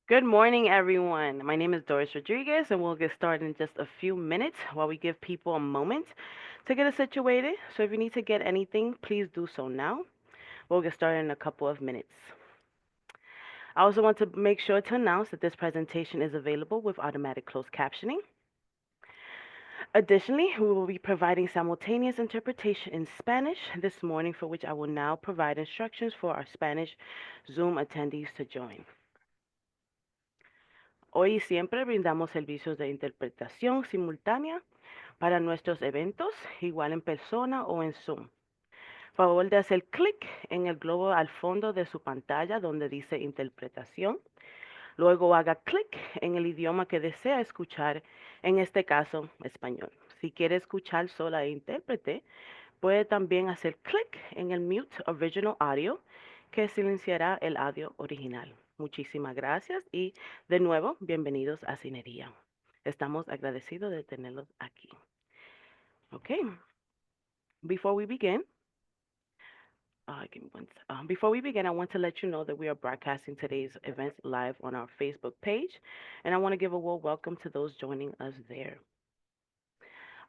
Good morning, everyone. My name is Doris Rodriguez, and we'll get started in just a few minutes while we give people a moment to get us situated. So if you need to get anything, please do so now. We'll get started in a couple of minutes. I also want to make sure to announce that this presentation is available with automatic closed captioning. Additionally, we will be providing simultaneous interpretation in Spanish this morning, for which I will now provide instructions for our Spanish Zoom attendees to join. Hoy y siempre brindamos servicios de interpretación simultánea para nuestros eventos, igual en persona o en Zoom. Favor de hacer clic en el globo al fondo de su pantalla donde dice interpretación. Luego haga clic en el idioma que desea escuchar, en este caso español. Si quiere escuchar sola e intérprete, puede también hacer clic en el Mute Original Audio, que silenciará el audio original. Muchísimas gracias y de nuevo, bienvenidos a Cinería. Estamos agradecidos de tenerlos aquí. Okay, before we begin, before we begin, I want to let you know that we are broadcasting today's events live on our Facebook page, and I want to give a warm welcome to those joining us there.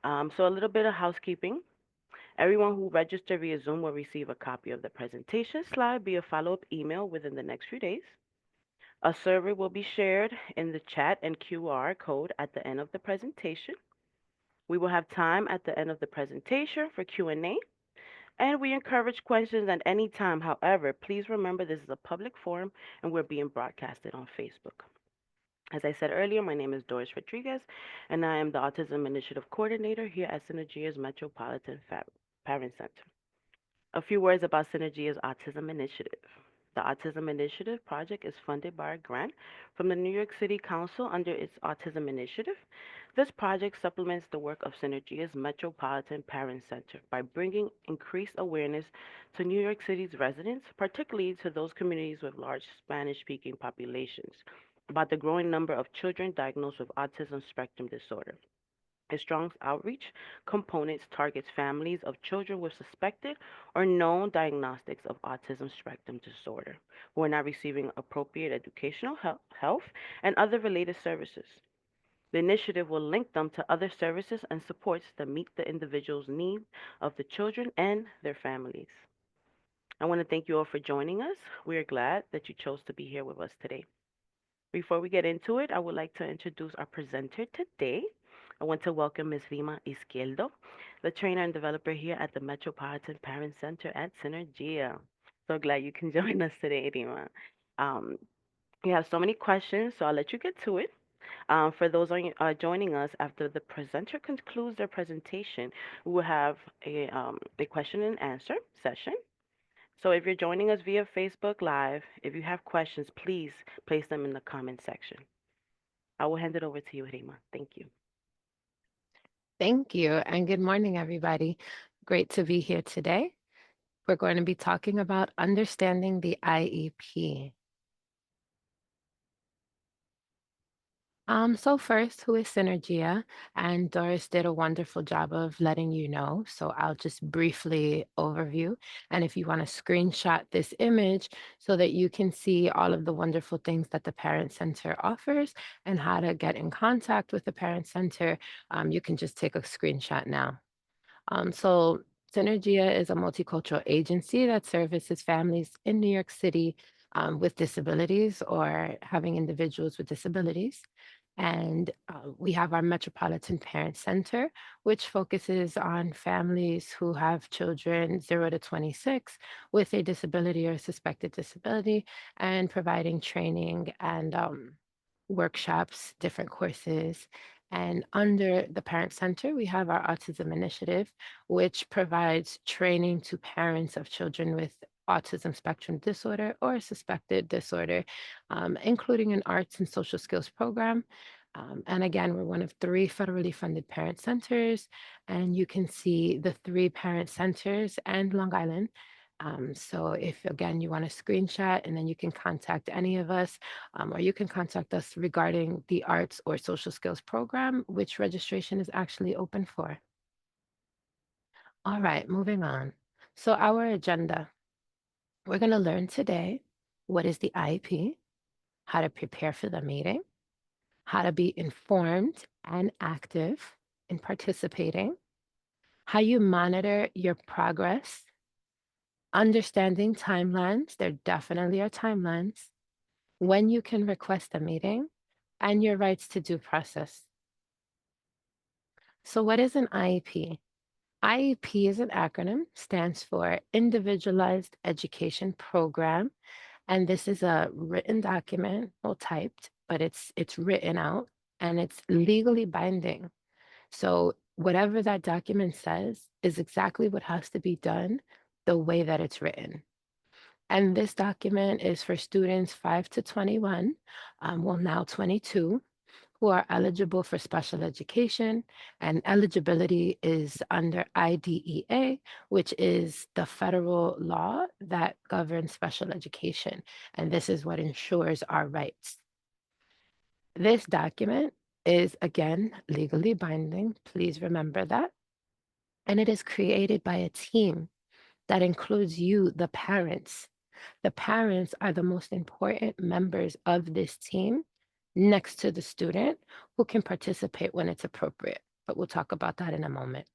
So a little bit of housekeeping. Everyone who registered via Zoom will receive a copy of the presentation slide via follow-up email within the next few days. A survey will be shared in the chat and QR code at the end of the presentation. We will have time at the end of the presentation for Q&A, and we encourage questions at any time. However, please remember this is a public forum and we're being broadcasted on Facebook. As I said earlier, my name is Doris Rodriguez, and I am the Autism Initiative Coordinator here at Synergia's Metropolitan Parent Center. A few words about Synergia's Autism Initiative. The Autism Initiative project is funded by a grant from the New York City Council under its Autism Initiative. This project supplements the work of Synergia's Metropolitan Parent Center by bringing increased awareness to New York City's residents, particularly to those communities with large Spanish speaking populations, about the growing number of children diagnosed with autism spectrum disorder. A strong outreach component targets families of children with suspected or known diagnostics of autism spectrum disorder who are not receiving appropriate educational health and other related services. The initiative will link them to other services and supports that meet the individual's needs of the children and their families. I want to thank you all for joining us. We are glad that you chose to be here with us today. Before we get into it, I would like to introduce our presenter today. I want to welcome Ms. Rima Izquierdo, the trainer and developer here at the Metropolitan Parent Center at Synergia. So glad you can join us today, Rima. Um, we have so many questions, so I'll let you get to it. For those joining us after the presenter concludes their presentation, we will have a question and answer session. So if you're joining us via Facebook Live, if you have questions, please place them in the comment section. I will hand it over to you, Rima. Thank you. Thank you, and good morning, everybody. Great to be here today. We're going to be talking about understanding the IEP. So first, who is Synergia? And Doris did a wonderful job of letting you know. So I'll just briefly overview. And if you want to screenshot this image so that you can see all of the wonderful things that the Parent Center offers and how to get in contact with the Parent Center, you can just take a screenshot now. So Synergia is a multicultural agency that services families in New York City with disabilities or having individuals with disabilities. And we have our Metropolitan Parent Center, which focuses on families who have children 0 to 26 with a disability or suspected disability and providing training and workshops, different courses. And under the Parent Center, we have our Autism Initiative, which provides training to parents of children with autism spectrum disorder or suspected disorder, including an arts and social skills program. And again, we're one of 3 federally funded parent centers, and you can see the 3 parent centers and Long Island. So if again you want a screenshot, and then you can contact any of us, or you can contact us regarding the arts or social skills program, which registration is actually open for. All right, moving on. So our agenda, we're going to learn today what is the IEP. how to prepare for the meeting, how to be informed and active in participating, how you monitor your progress, understanding timelines. There definitely are timelines, when you can request a meeting, and your rights to due process. So, what is an IEP? IEP is an acronym, stands for Individualized Education Program, and this is a written document, well typed, but it's written out and it's legally binding. So whatever that document says is exactly what has to be done the way that it's written. And this document is for students 5 to 21, well, now 22, who are eligible for special education. And eligibility is under IDEA, which is the federal law that governs special education. And this is what ensures our rights. This document is, again, legally binding. Please remember that. And it is created by a team that includes you, the parents. The parents are the most important members of this team next to the student who can participate when it's appropriate. But we'll talk about that in a moment.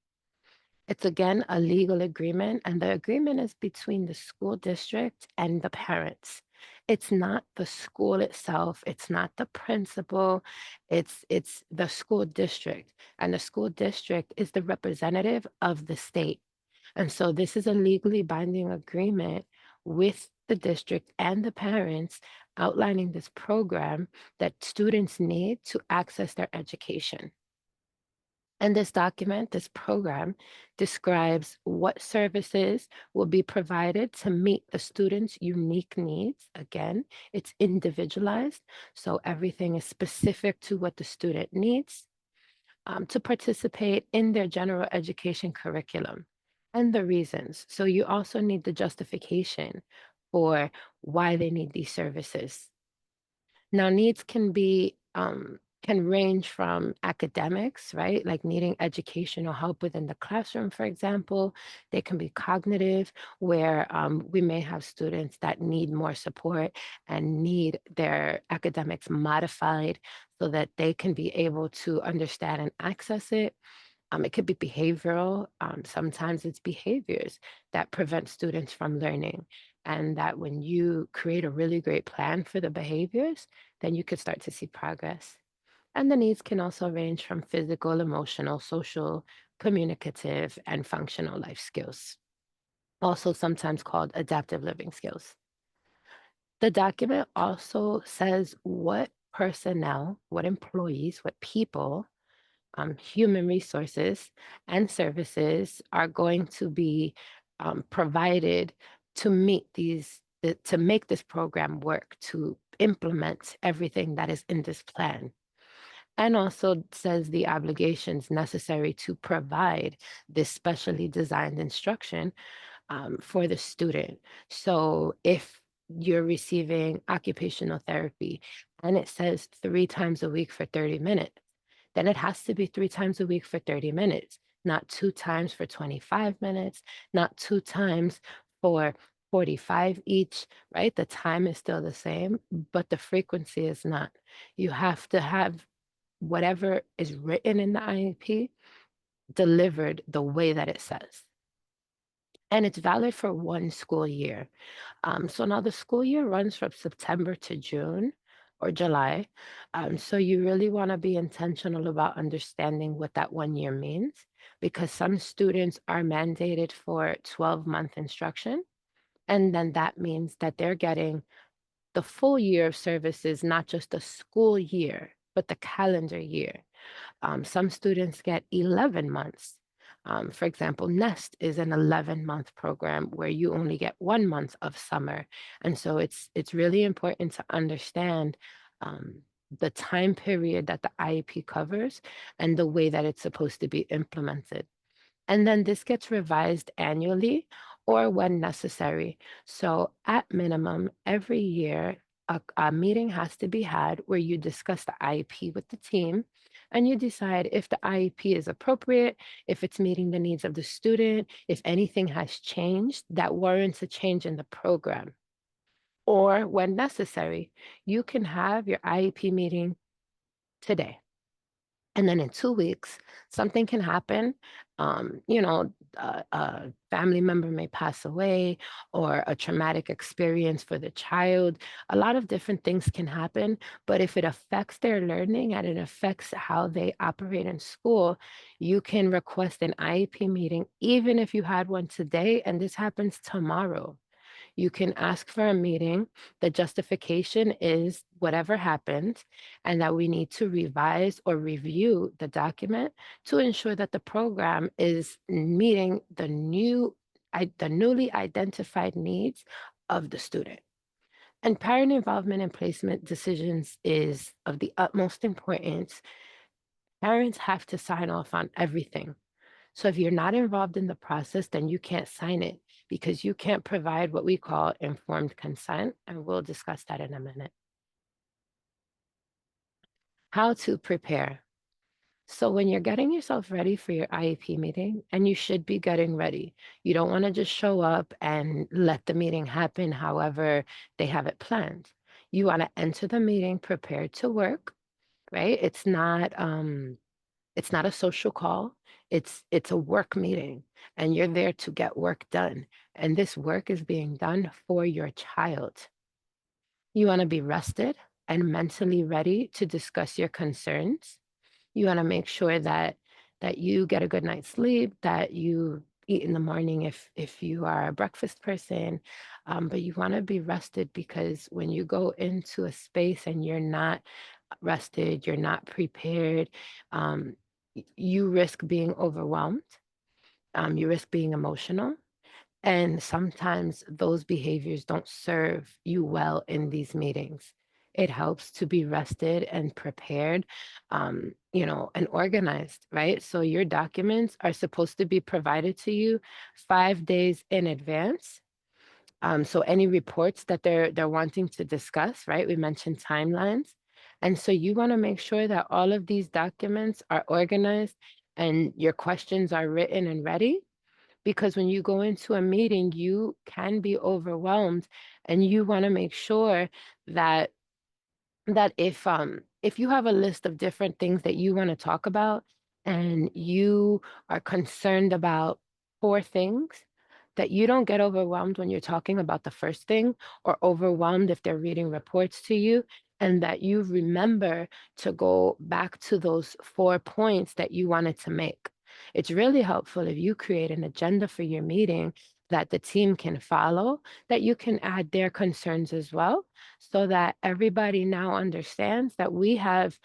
It's again a legal agreement, and the agreement is between the school district and the parents. It's not the school itself, it's not the principal, it's the school district. And the school district is the representative of the state. And so this is a legally binding agreement with the district and the parents outlining this program that students need to access their education. And this document, this program, describes what services will be provided to meet the student's unique needs. Again, it's individualized, so everything is specific to what the student needs to participate in their general education curriculum and the reasons. So you also need the justification for why they need these services. Now, needs can range from academics, right? Like needing educational help within the classroom, for example. They can be cognitive, where we may have students that need more support and need their academics modified so that they can be able to understand and access it. It could be behavioral. Sometimes it's behaviors that prevent students from learning. And that when you create a really great plan for the behaviors, then you could start to see progress. And the needs can also range from physical, emotional, social, communicative, and functional life skills, also sometimes called adaptive living skills. The document also says what personnel, what employees, what people, human resources and services are going to be provided to meet to make this program work, to implement everything that is in this plan. And also says the obligations necessary to provide this specially designed instruction for the student. So if you're receiving occupational therapy and it says 3 times a week for 30 minutes, then it has to be 3 times a week for 30 minutes, not 2 times for 25 minutes, not 2 times for 45 each, right? The time is still the same, but the frequency is not. You have to have whatever is written in the IEP delivered the way that it says. And it's valid for 1 school year. So now the school year runs from September to June or July. So you really want to be intentional about understanding what that 1 year means, because some students are mandated for 12-month instruction. And then that means that they're getting the full year of services, not just the school year, but the calendar year. Some students get 11 months. For example, NEST is an 11-month program where you only get 1 month of summer. And so it's really important to understand the time period that the IEP covers and the way that it's supposed to be implemented. And then this gets revised annually or when necessary. So, at minimum, every year, a meeting has to be had where you discuss the IEP with the team and you decide if the IEP is appropriate, if it's meeting the needs of the student, if anything has changed that warrants a change in the program. or when necessary, you can have your IEP meeting today. And then in 2 weeks, something can happen. A family member may pass away, or a traumatic experience for the child. A lot of different things can happen. But if it affects their learning and it affects how they operate in school, you can request an IEP meeting, even if you had one today and this happens tomorrow. You can ask for a meeting. The justification is whatever happened, and that we need to revise or review the document to ensure that the program is meeting the newly identified needs of the student. And parent involvement in placement decisions is of the utmost importance. Parents have to sign off on everything. So if you're not involved in the process, then you can't sign it because you can't provide what we call informed consent. And we'll discuss that in a minute. How to prepare. So when you're getting yourself ready for your IEP meeting, and you should be getting ready, you don't want to just show up and let the meeting happen however they have it planned. You want to enter the meeting prepared to work, right? It's not a social call. It's a work meeting, and you're there to get work done. And this work is being done for your child. You want to be rested and mentally ready to discuss your concerns. You want to make sure that you get a good night's sleep, that you eat in the morning if you are a breakfast person. But you want to be rested, because when you go into a space and you're not rested, you're not prepared, you risk being overwhelmed, you risk being emotional. And sometimes those behaviors don't serve you well in these meetings. It helps to be rested and prepared, and organized, right? So your documents are supposed to be provided to you 5 days in advance. So any reports that they're wanting to discuss, right? We mentioned timelines. And so you want to make sure that all of these documents are organized and your questions are written and ready, because when you go into a meeting, you can be overwhelmed, and you want to make sure that if you have a list of different things that you want to talk about, and you are concerned about 4 things, that you don't get overwhelmed when you're talking about the first thing, or overwhelmed if they're reading reports to you, and that you remember to go back to those 4 points that you wanted to make. It's really helpful if you create an agenda for your meeting that the team can follow, that you can add their concerns as well, so that everybody now understands that we have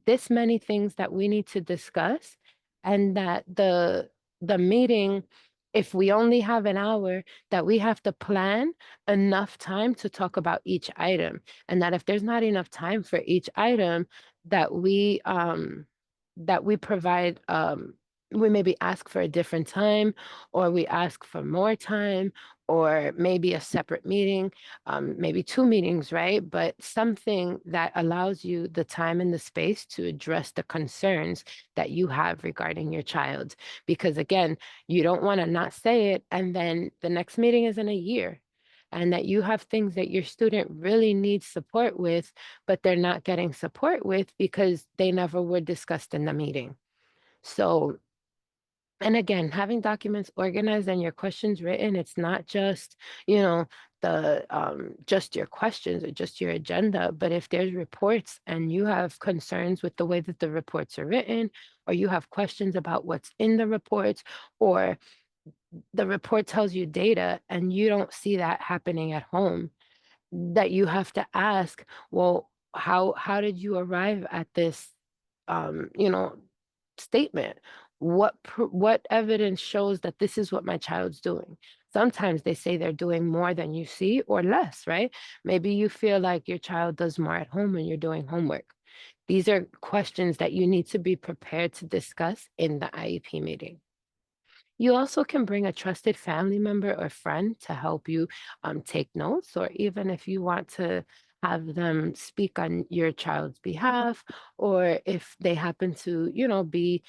this many things that we need to discuss, and that the meeting, if we only have an hour, that we have to plan enough time to talk about each item, and that if there's not enough time for each item, that we provide, we maybe ask for a different time, or we ask for more time, or maybe a separate meeting, maybe 2 meetings, right? But something that allows you the time and the space to address the concerns that you have regarding your child. Because again, you don't want to not say it, and then the next meeting is in a year. And that you have things that your student really needs support with, but they're not getting support with because they never were discussed in the meeting. So, and again, having documents organized and your questions written, it's not just, you know, the just your questions or just your agenda, but if there's reports and you have concerns with the way that the reports are written, or you have questions about what's in the reports, or the report tells you data and you don't see that happening at home, that you have to ask, well, how did you arrive at this, um, you know, statement? What evidence shows that this is what my child's doing? Sometimes they say they're doing more than you see, or less, right? Maybe you feel like your child does more at home when you're doing homework. These are questions that you need to be prepared to discuss in the IEP meeting. You also can bring a trusted family member or friend to help you take notes, or even if you want to have them speak on your child's behalf, or if they happen to, be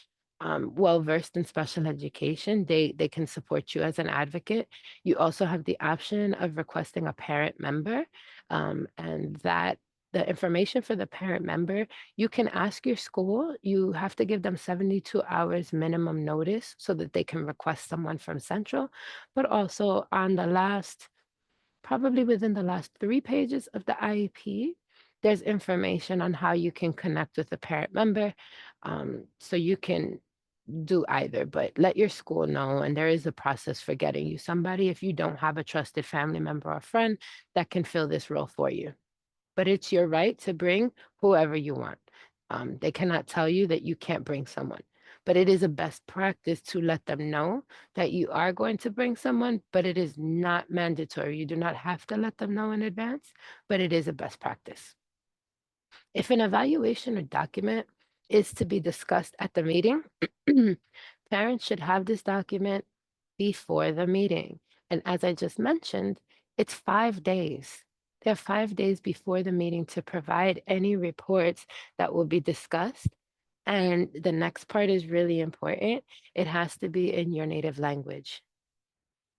well versed in special education, they can support you as an advocate. You also have the option of requesting a parent member, and that the information for the parent member, you can ask your school. You have to give them 72 hours minimum notice so that they can request someone from Central. But also on the last, probably within the last 3 pages of the IEP, there's information on how you can connect with a parent member. So you can do either, but let your school know. And there is a process for getting you somebody if you don't have a trusted family member or friend that can fill this role for you. But it's your right to bring whoever you want. They cannot tell you that you can't bring someone. But it is a best practice to let them know that you are going to bring someone, but it is not mandatory. You do not have to let them know in advance, but it is a best practice. If an evaluation or document is to be discussed at the meeting, parents should have this document before the meeting. And as I just mentioned, it's 5 days. They have 5 days before the meeting to provide any reports that will be discussed. And the next part is really important. It has to be in your native language.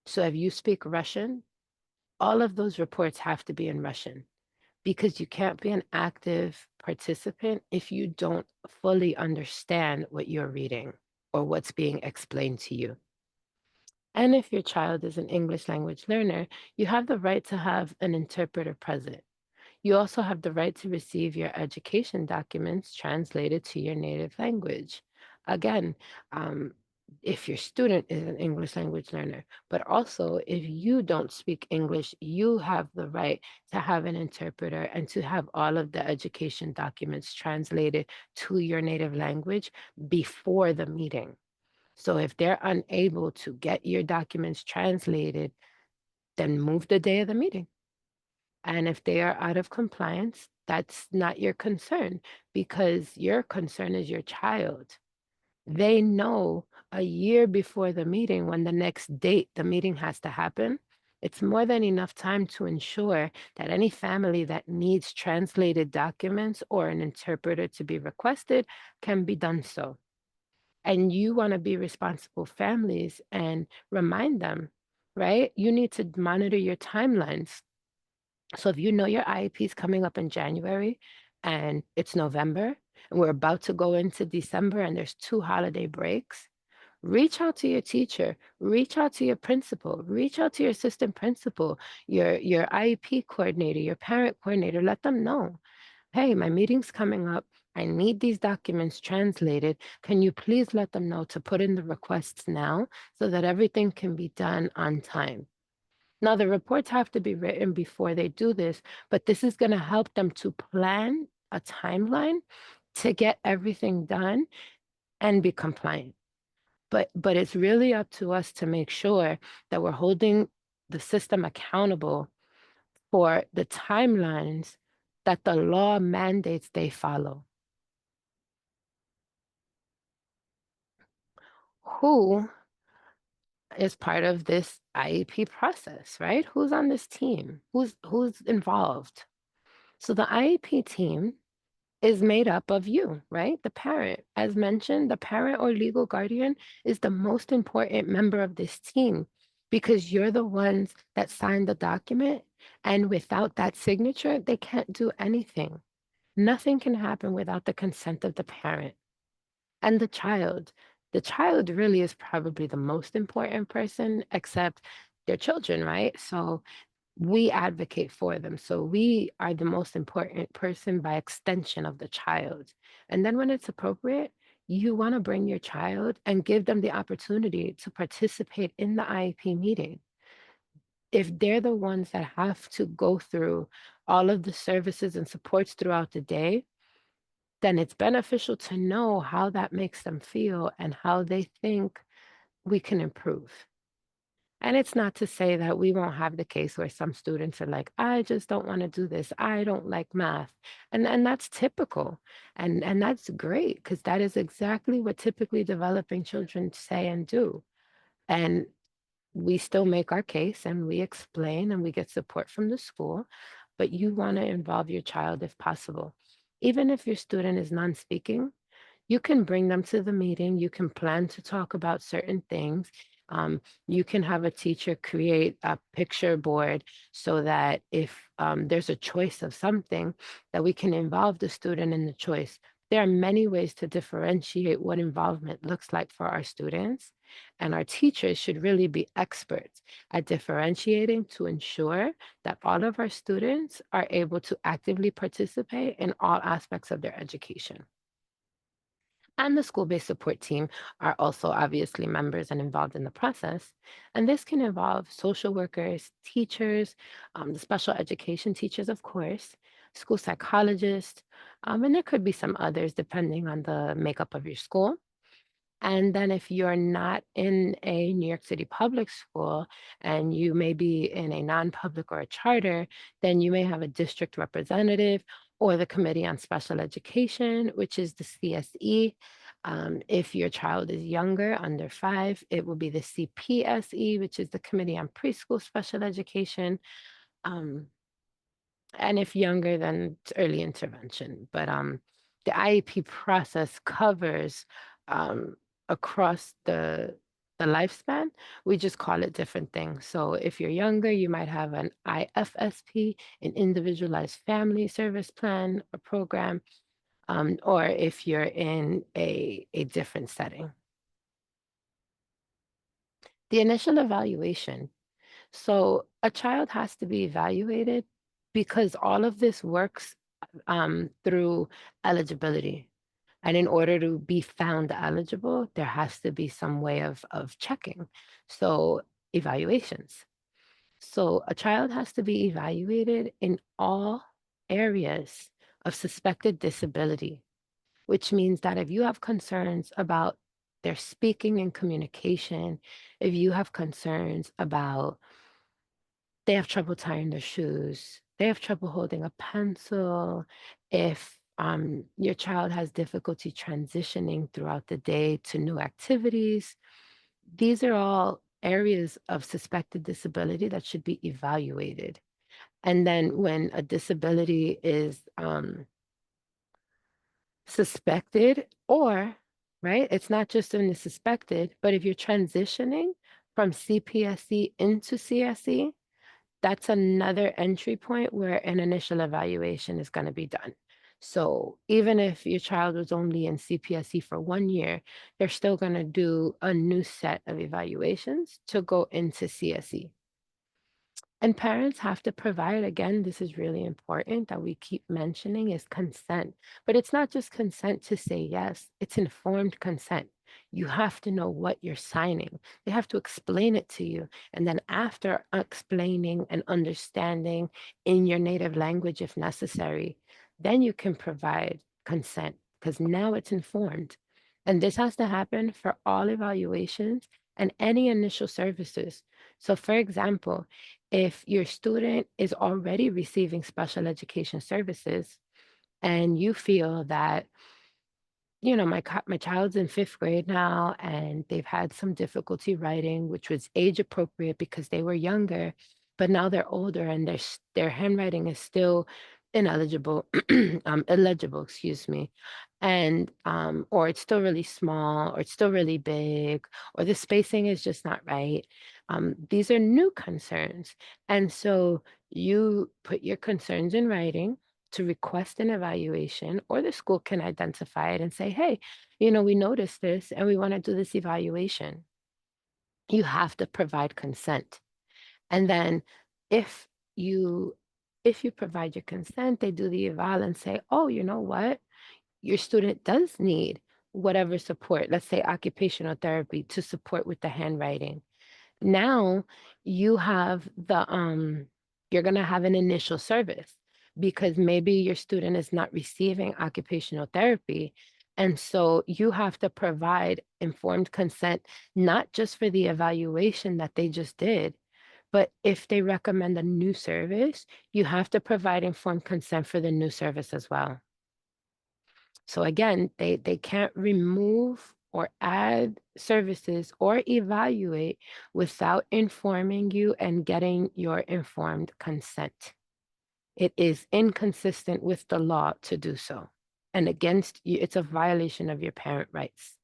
So if you speak Russian, all of those reports have to be in Russian because you can't be an active participant if you don't fully understand what you're reading or what's being explained to you. And if your child is an English language learner, you have the right to have an interpreter present. You also have the right to receive your education documents translated to your native language. Again, um, if your student is an English language learner, but also if you don't speak English, you have the right to have an interpreter and to have all of the education documents translated to your native language before the meeting. So if they're unable to get your documents translated, then move the day of the meeting. And if they are out of compliance, that's not your concern because your concern is your child. They know a year before the meeting when the next date the meeting has to happen. It's more than enough time to ensure that any family that needs translated documents or an interpreter to be requested can be done so. And you want to be responsible families and remind them, right? You need to monitor your timelines. So if you know your IEP is coming up in January and it's November and we're about to go into December and there's 2 holiday breaks, reach out to your teacher, reach out to your principal, reach out to your assistant principal, your IEP coordinator, your parent coordinator, let them know. Hey, my meeting's coming up. I need these documents translated. Can you please let them know to put in the requests now so that everything can be done on time? Now, the reports have to be written before they do this, but this is going to help them to plan a timeline to get everything done and be compliant. But it's really up to us to make sure that we're holding the system accountable for the timelines that the law mandates they follow. Who is part of this IEP process, right? Who's on this team? Who's involved? So the IEP team is made up of you, right? The parent. As mentioned, the parent or legal guardian is the most important member of this team because you're the ones that signed the document. And without that signature, they can't do anything. Nothing can happen without the consent of the parent and the child. The child really is probably the most important person, except their children, right? So we advocate for them. So we are the most important person by extension of the child. And then when it's appropriate, you want to bring your child and give them the opportunity to participate in the IEP meeting. If they're the ones that have to go through all of the services and supports throughout the day, then it's beneficial to know how that makes them feel and how they think we can improve. And it's not to say that we won't have the case where some students are like, I just don't want to do this. I don't like math. And that's typical. And that's great because that is exactly what typically developing children say and do. And we still make our case and we explain and we get support from the school, but you want to involve your child if possible. Even if your student is non-speaking, You can bring them to the meeting. You can plan to talk about certain things. You can have a teacher create a picture board so that if there's a choice of something, that we can involve the student in the choice. There are many ways to differentiate what involvement looks like for our students, and our teachers should really be experts at differentiating to ensure that all of our students are able to actively participate in all aspects of their education. And the school-based support team are also obviously members and involved in the process. And this can involve social workers, teachers, the special education teachers, of course, school psychologists, and there could be some others depending on the makeup of your school. And then if you're not in a New York City public school and you may be in a non-public or a charter, then you may have a district representative or the Committee on Special Education, which is the CSE. If your child is younger, under 5, it will be the CPSE, which is the Committee on Preschool Special Education. Um, and if younger, then it's early intervention. But the IEP process covers across the lifespan. We just call it different things. So if you're younger, you might have an IFSP, an Individualized Family Service Plan or program, or if you're in a different setting. The initial evaluation. So a child has to be evaluated because all of this works through eligibility. And in order to be found eligible, there has to be some way of checking. So evaluations. So a child has to be evaluated in all areas of suspected disability, which means that if you have concerns about their speaking and communication, if you have concerns about they have trouble tying their shoes, they have trouble holding a pencil, if your child has difficulty transitioning throughout the day to new activities, these are all areas of suspected disability that should be evaluated. And then when a disability is suspected, or, right, it's not just when it's suspected, but if you're transitioning from CPSE into CSE, that's another entry point where an initial evaluation is going to be done. So even if your child was only in CPSE for 1 year, they're still going to do a new set of evaluations to go into CSE. And parents have to provide, again, this is really important that we keep mentioning is consent. But it's not just consent to say yes, it's informed consent. You have to know what you're signing. They have to explain it to you. And then after explaining and understanding in your native language, if necessary, then you can provide consent because now it's informed. And this has to happen for all evaluations and any initial services. So, for example, if your student is already receiving special education services and you feel that, my child's in 5th grade now and they've had some difficulty writing, which was age appropriate because they were younger, but now they're older and their handwriting is still ineligible, illegible, excuse me. And or it's still really small, or it's still really big, or the spacing is just not right. These are new concerns. And so you put your concerns in writing to request an evaluation, or the school can identify it and say, hey, we noticed this and we want to do this evaluation. You have to provide consent. And then if you if you provide your consent, they do the eval and say, oh, you know what? Your student does need whatever support, let's say occupational therapy to support with the handwriting. Now you have you're going to have an initial service because maybe your student is not receiving occupational therapy. And so you have to provide informed consent, not just for the evaluation that they just did, but if they recommend a new service, you have to provide informed consent for the new service as well. So again, they can't remove or add services or evaluate without informing you and getting your informed consent. It is inconsistent with the law to do so. and against you, it's a violation of your parent rights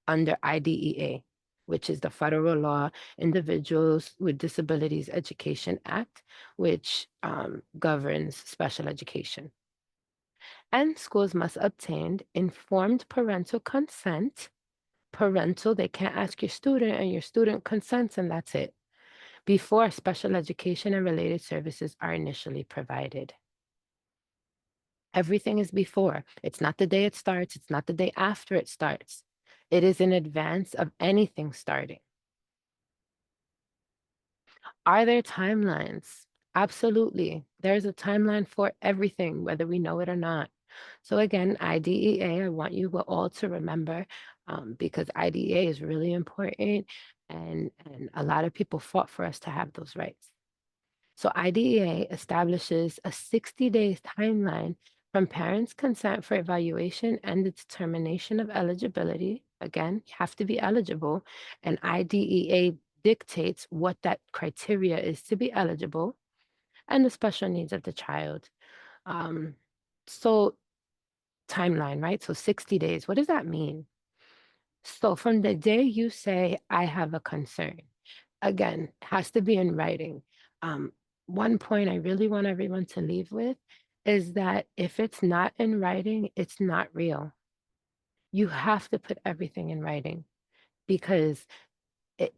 under IDEA, which is the federal law, Individuals with Disabilities Education Act, which governs special education. And schools must obtain informed parental consent. Parental, they can't ask your student, and your student consents, and that's it, before special education and related services are initially provided. Everything is before. It's not the day it starts. It's not the day after it starts. It is in advance of anything starting. Are there timelines? Absolutely. There's a timeline for everything, whether we know it or not. So again, IDEA, I want you all to remember, because IDEA is really important, and a lot of people fought for us to have those rights. So IDEA establishes a 60-day timeline from parents' consent for evaluation and the determination of eligibility. Again, you have to be eligible, and IDEA dictates what that criteria is to be eligible and the special needs of the child. Um, so timeline, right? So 60 days. What does that mean? So from the day you say, I have a concern, again, has to be in writing. Um, One point I really want everyone to leave with is that if it's not in writing, it's not real. You have to put everything in writing, because it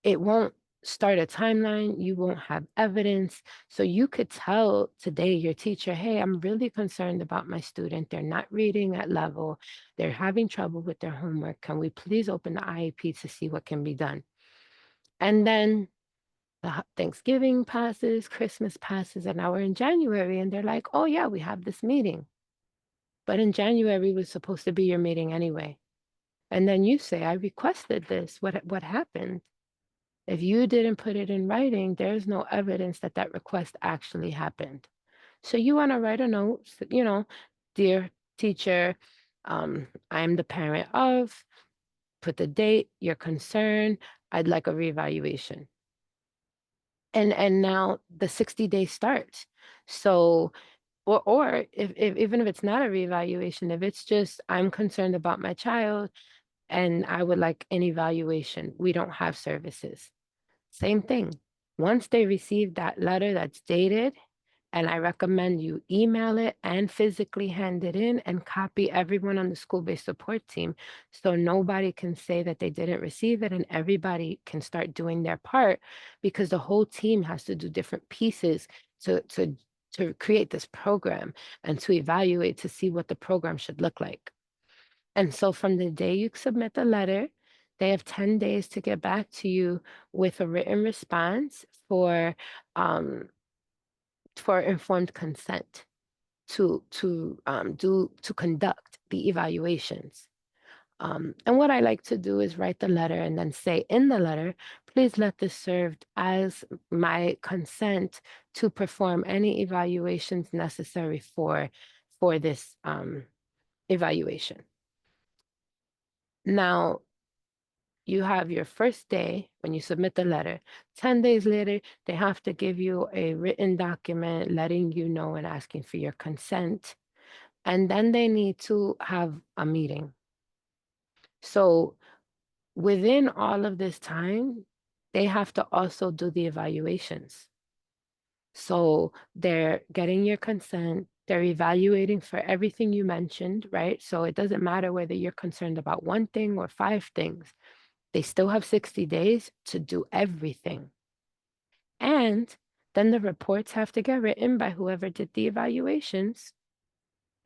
it won't start a timeline, you won't have evidence. So you could tell today your teacher, hey, I'm really concerned about my student. They're not reading at level. They're having trouble with their homework. Can we please open the IEP to see what can be done? And then Thanksgiving passes, Christmas passes, and now we're in January, and they're like, oh, yeah, we have this meeting. But in January was supposed to be your meeting anyway. And then you say, I requested this. What happened? If you didn't put it in writing, there's no evidence that that request actually happened. So you want to write a note, dear teacher, I'm the parent of, put the date, your concern, I'd like a reevaluation. And now the 60 days starts. So or if even if it's not a reevaluation, if it's just I'm concerned about my child and I would like an evaluation, we don't have services. Same thing. Once they receive that letter that's dated, and I recommend you email it and physically hand it in and copy everyone on the school-based support team, so nobody can say that they didn't receive it, and everybody can start doing their part, because the whole team has to do different pieces to create this program and to evaluate to see what the program should look like. And so from the day you submit the letter, they have 10 days to get back to you with a written response um, for informed consent to conduct the evaluations. And what I like to do is write the letter and then say in the letter, please let this serve as my consent to perform any evaluations necessary for this evaluation. Now, you have your first day when you submit the letter. 10 days later, they have to give you a written document letting you know and asking for your consent. And then they need to have a meeting. So within all of this time, they have to also do the evaluations. So they're getting your consent, they're evaluating for everything you mentioned, right? So it doesn't matter whether you're concerned about one thing or five things. They still have 60 days to do everything. And then the reports have to get written by whoever did the evaluations.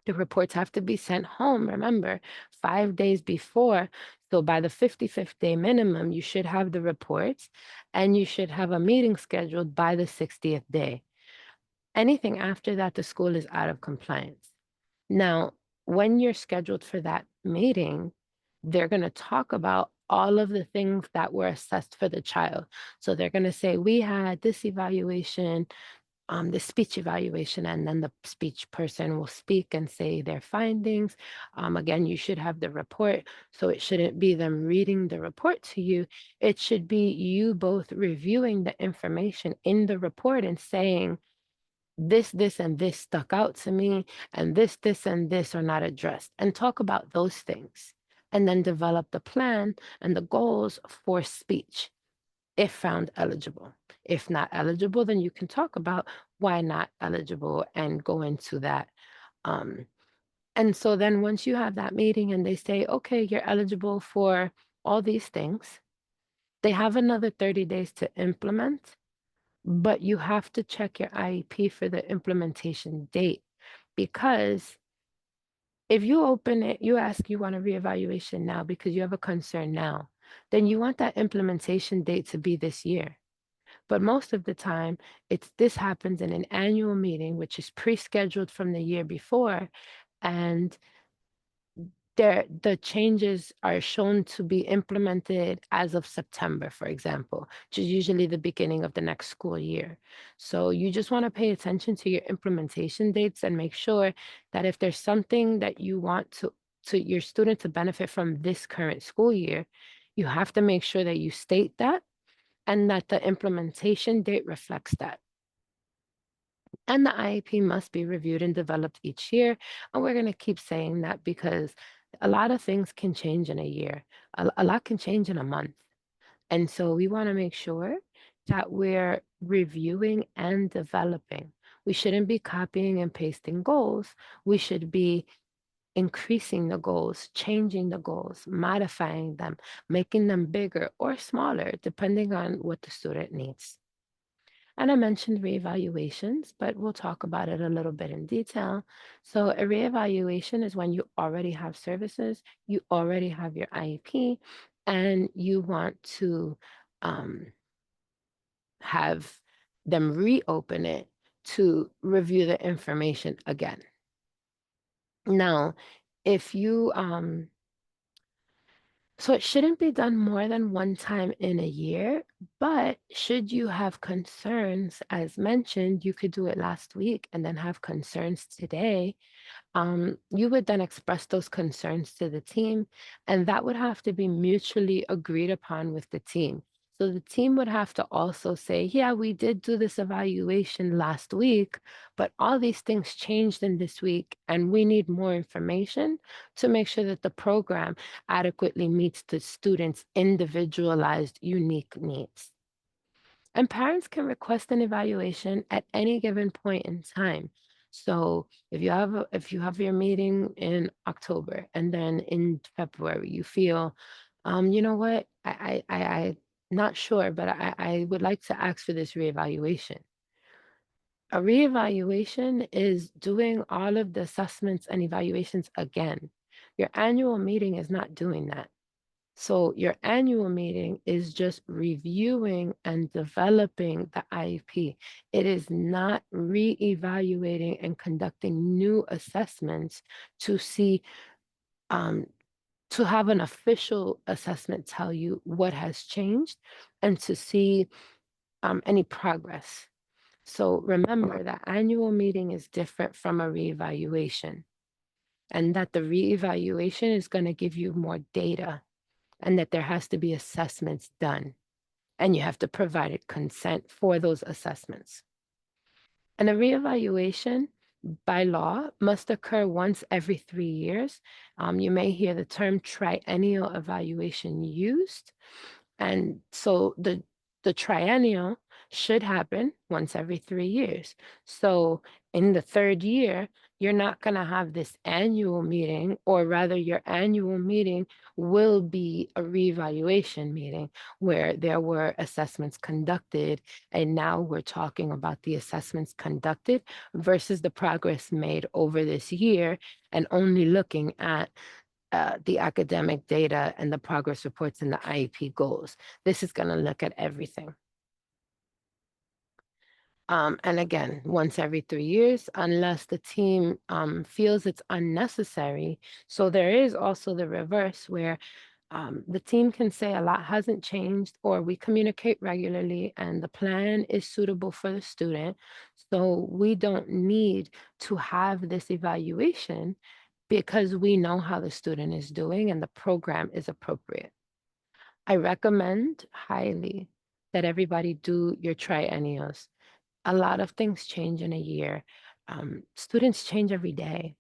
The reports have to be sent home, remember, 5 days before. So by the 55th day minimum, you should have the reports and you should have a meeting scheduled by the 60th day. Anything after that, the school is out of compliance. Now, when you're scheduled for that meeting, they're going to talk about all of the things that were assessed for the child. So they're going to say, we had this evaluation, the speech evaluation, and then the speech person will speak and say their findings. Again, you should have the report. So it shouldn't be them reading the report to you. It should be you both reviewing the information in the report and saying, this, and this stuck out to me, and this, and this are not addressed, and talk about those things. And then develop the plan and the goals for speech if found eligible. If not eligible, then you can talk about why not eligible and go into that. Um, and so then once you have that meeting and they say, okay, you're eligible for all these things, they have another 30 days to implement, but you have to check your IEP for the implementation date because if you open it, you ask you want a reevaluation now because you have a concern now, then you want that implementation date to be this year. But most of the time, this happens in an annual meeting, which is pre-scheduled from the year before, and the changes are shown to be implemented as of September, for example, which is usually the beginning of the next school year. So you just want to pay attention to your implementation dates and make sure that if there's something that you want to your student to benefit from this current school year, you have to make sure that you state that and that the implementation date reflects that. And the IEP must be reviewed and developed each year. And we're going to keep saying that because a lot of things can change in a year, a lot can change in a month. And so we want to make sure that we're reviewing and developing. We shouldn't be copying and pasting goals. We should be increasing the goals, changing the goals, modifying them, making them bigger or smaller, depending on what the student needs. And I mentioned reevaluations, but we'll talk about it a little bit in detail. So, a reevaluation is when you already have services, you already have your IEP, and you want to um, have them reopen it to review the information again. Now, if you so it shouldn't be done more than one time in a year, but should you have concerns, as mentioned, you could do it last week and then have concerns today. You would then express those concerns to the team, and that would have to be mutually agreed upon with the team. So the team would have to also say, yeah, we did do this evaluation last week, but all these things changed in this week, and we need more information to make sure that the program adequately meets the students' individualized, unique needs. And parents can request an evaluation at any given point in time. So if you have your meeting in October and then in February you feel, you know what, I not sure, but I would like to ask for this reevaluation. A reevaluation is doing all of the assessments and evaluations again. Your annual meeting is not doing that. So your annual meeting is just reviewing and developing the IEP. It is not re-evaluating and conducting new assessments to see, um, to have an official assessment tell you what has changed and to see any progress. So remember that annual meeting is different from a reevaluation, and that the reevaluation is going to give you more data and that there has to be assessments done, and you have to provide a consent for those assessments. And a reevaluation by law must occur once every 3 years. You may hear the term triennial evaluation used. And so the triennial should happen once every 3 years. So in the third year, you're not going to have this annual meeting, or rather, your annual meeting will be a reevaluation meeting where there were assessments conducted. And now we're talking about the assessments conducted versus the progress made over this year, and only looking at the academic data and the progress reports and the IEP goals. This is going to look at everything. And again, once every 3 years, unless the team feels it's unnecessary. So there is also the reverse where the team can say a lot hasn't changed, or we communicate regularly and the plan is suitable for the student. So we don't need to have this evaluation because we know how the student is doing and the program is appropriate. I recommend highly that everybody do your triennials. a lot of things change in a year. Students change every day.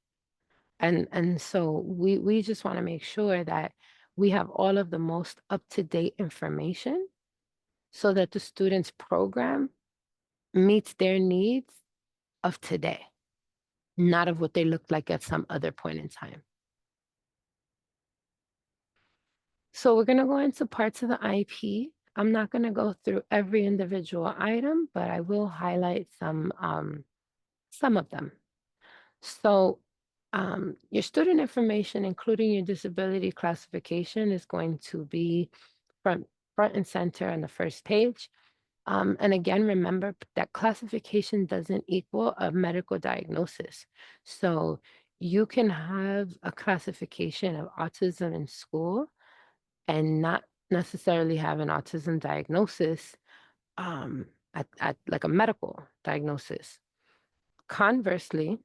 And so we just want to make sure that we have all of the most up-to-date information so that the students' program meets their needs of today, not of what they looked like at some other point in time. So we're going to go into parts of the IEP. I'm not going to go through every individual item, but I will highlight some of them. So your student information, including your disability classification, is going to be front, front and center on the first page. And again, remember that classification doesn't equal a medical diagnosis. So you can have a classification of autism in school and not necessarily have an autism diagnosis at like a medical diagnosis. Conversely,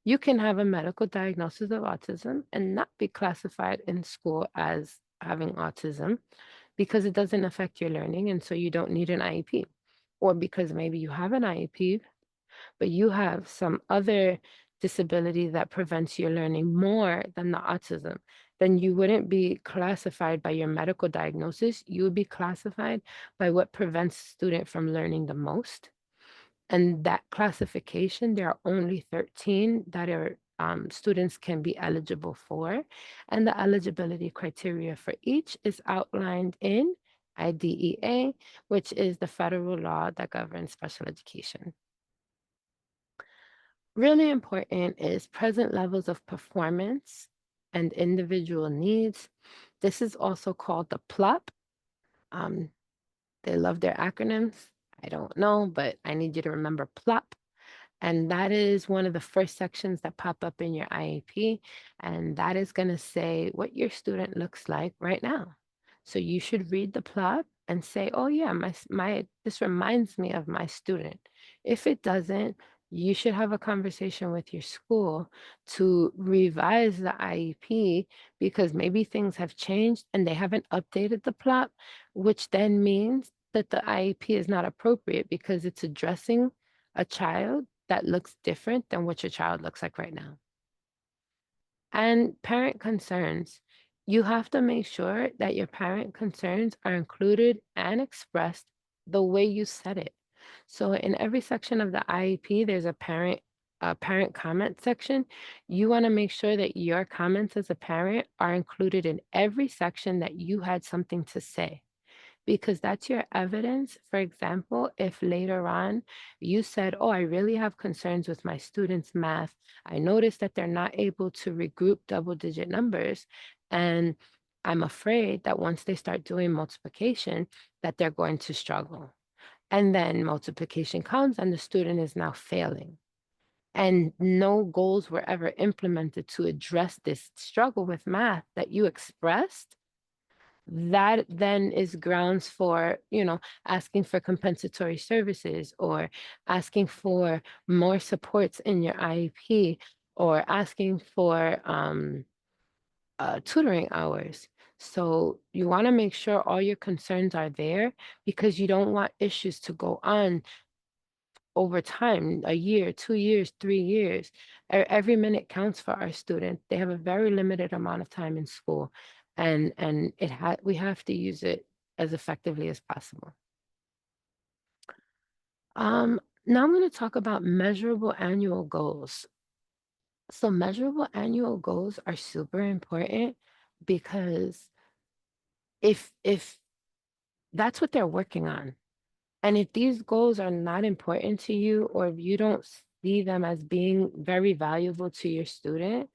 you can have a medical diagnosis of autism and not be classified in school as having autism because it doesn't affect your learning, and so you don't need an IEP. Or because maybe you have an IEP, but you have some other disability that prevents your learning more than the autism, then you wouldn't be classified by your medical diagnosis. You would be classified by what prevents student from learning the most. And that classification, there are only 13 that are students can be eligible for. And the eligibility criteria for each is outlined in IDEA, which is the federal law that governs special education. Really important is present levels of performance and individual needs. This is also called the PLOP. Um, they love their acronyms. I don't know, but I need you to remember PLOP. And that is one of the first sections that pop up in your IEP. And that is going to say what your student looks like right now. So you should read the plot and say, oh yeah, this reminds me of my student. If it doesn't, you should have a conversation with your school to revise the IEP because maybe things have changed and they haven't updated the plot, which then means that the IEP is not appropriate because it's addressing a child that looks different than what your child looks like right now. And parent concerns. You have to make sure that your parent concerns are included and expressed the way you said it. So in every section of the IEP, there's a parent comment section. You want to make sure that your comments as a parent are included in every section that you had something to say because that's your evidence. For example, if later on you said, oh, I really have concerns with my students' math. I noticed that they're not able to regroup double-digit numbers. And I'm afraid that once they start doing multiplication, that they're going to struggle. And then multiplication comes and the student is now failing. And no goals were ever implemented to address this struggle with math that you expressed. That then is grounds for, asking for compensatory services or asking for more supports in your IEP or asking for tutoring hours. So you want to make sure all your concerns are there because you don't want issues to go on over time, a year, 2 years, 3 years. Every minute counts for our student. They have a very limited amount of time in school, and we have to use it as effectively as possible. Now I'm going to talk about measurable annual goals. So measurable annual goals are super important because if that's what they're working on. And if these goals are not important to you, or if you don't see them as being very valuable to your student,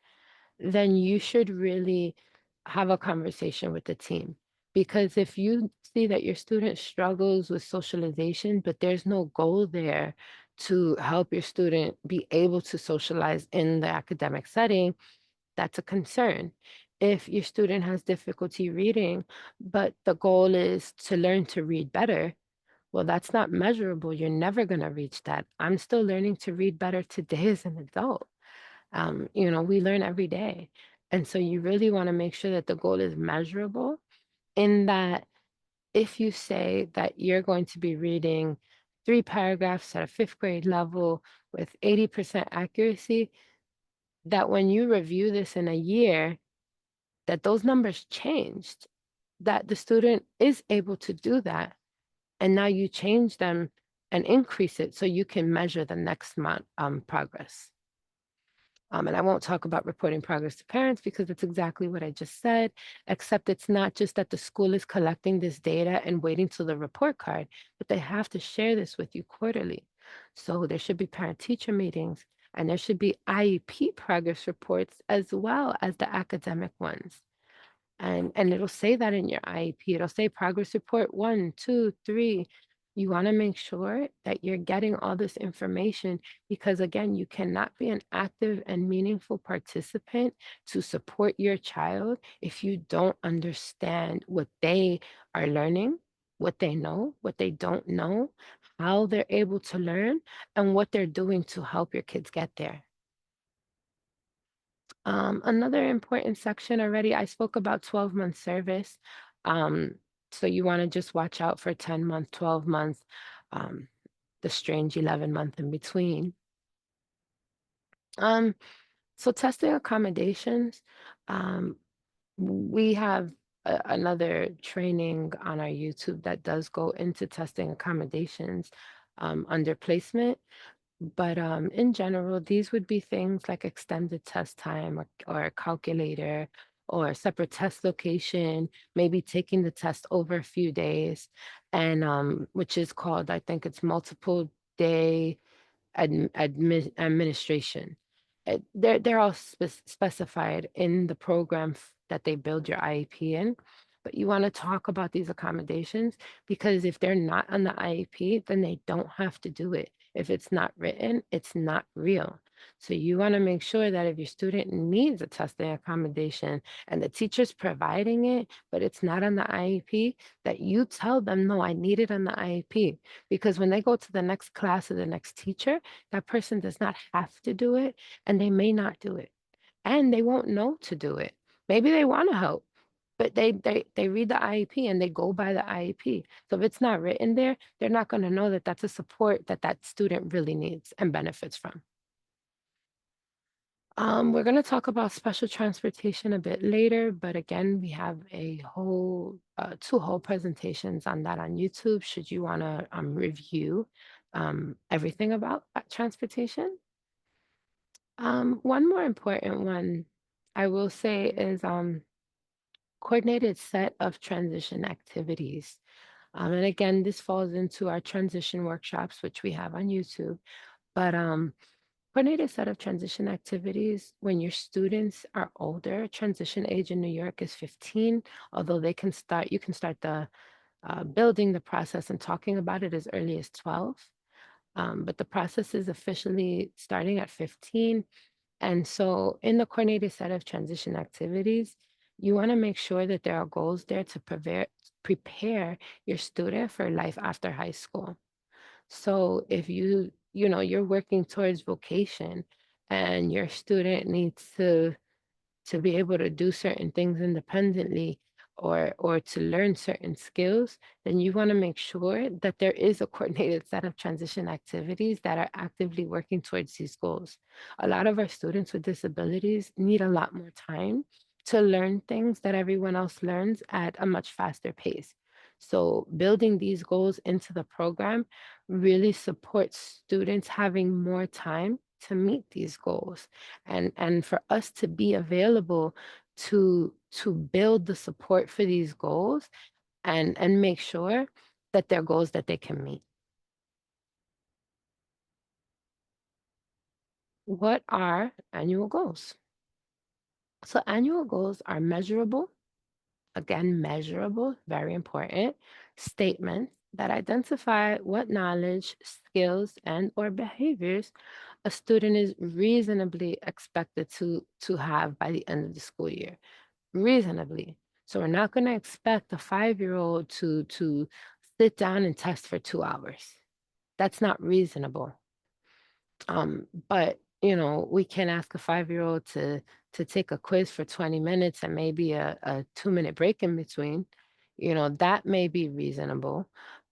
then you should really have a conversation with the team. Because if you see that your student struggles with socialization, but there's no goal there to help your student be able to socialize in the academic setting, that's a concern. If your student has difficulty reading, but the goal is to learn to read better, well, that's not measurable. You're never going to reach that. I'm still learning to read better today as an adult. We learn every day. And so you really want to make sure that the goal is measurable in that if you say that you're going to be reading 3 paragraphs at a 5th grade level with 80% accuracy, that when you review this in a year, that those numbers changed, that the student is able to do that, and now you change them and increase it so you can measure the next month progress. And I won't talk about reporting progress to parents because it's exactly what I just said, except it's not just that the school is collecting this data and waiting till the report card, but they have to share this with you quarterly. So there should be parent-teacher meetings, and there should be IEP progress reports as well as the academic ones. And it'll say that in your IEP. It'll say progress report 1, 2, 3. You want to make sure that you're getting all this information because again, you cannot be an active and meaningful participant to support your child if you don't understand what they are learning, what they know, what they don't know, how they're able to learn, and what they're doing to help your kids get there. Another important section already, I spoke about 12-month service. Um, so you want to just watch out for 10-month, 12-month, um, the strange 11-month in between. Um, so testing accommodations, um, we have another training on our YouTube that does go into testing accommodations under placement. But in general, these would be things like extended test time or a calculator or a separate test location, maybe taking the test over a few days, and which is called, I think it's multiple day administration. They're all specified in the program that they build your IEP in. But you want to talk about these accommodations because if they're not on the IEP, then they don't have to do it. If it's not written, it's not real. So you want to make sure that if your student needs a testing accommodation and the teacher's providing it, but it's not on the IEP, that you tell them, no, I need it on the IEP. Because when they go to the next class or the next teacher, that person does not have to do it and they may not do it. And they won't know to do it. Maybe they want to help, but they read the IEP and they go by the IEP. So if it's not written there, they're not going to know that that's a support that that student really needs and benefits from. We're going to talk about special transportation a bit later, but again, we have a whole two whole presentations on that on YouTube. Should you want to review everything about transportation? One more important one I will say is coordinated set of transition activities. And again, this falls into our transition workshops, which we have on YouTube. But coordinated set of transition activities when your students are older, transition age in New York is 15, although you can start the building the process and talking about it as early as 12. But the process is officially starting at 15. And so in the coordinated set of transition activities, you want to make sure that there are goals there to prepare your student for life after high school. So if you're working towards vocation and your student needs to be able to do certain things independently or to learn certain skills, then you want to make sure that there is a coordinated set of transition activities that are actively working towards these goals. A lot of our students with disabilities need a lot more time to learn things that everyone else learns at a much faster pace. So building these goals into the program really supports students having more time to meet these goals and for us to be available to build the support for these goals and make sure that they're goals that they can meet. What are annual goals? So annual goals are measurable, again, measurable, very important, statements that identify what knowledge, skills, and or behaviors a student is reasonably expected to have by the end of the school year. Reasonably. So we're not going to expect a 5-year-old to sit down and test for 2 hours. That's not reasonable. But we can ask a 5-year-old to take a quiz for 20 minutes and maybe a 2-minute break in between. That may be reasonable.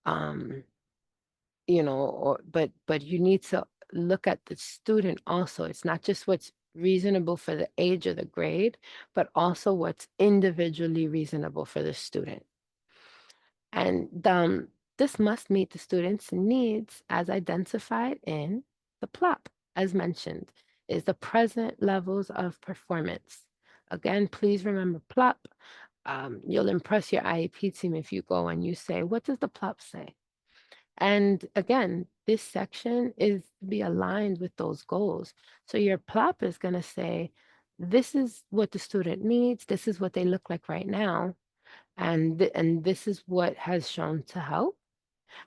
Um, or but you need to look at the student also. It's not just what's reasonable for the age or the grade, but also what's individually reasonable for the student. And this must meet the student's needs as identified in the plop, as mentioned, is the present levels of performance. Again, please remember plop. You'll impress your IEP team if you go and you say, what does the plop say? And again, this section is to be aligned with those goals. So your plop is going to say, this is what the student needs. This is what they look like right now. And this is what has shown to help.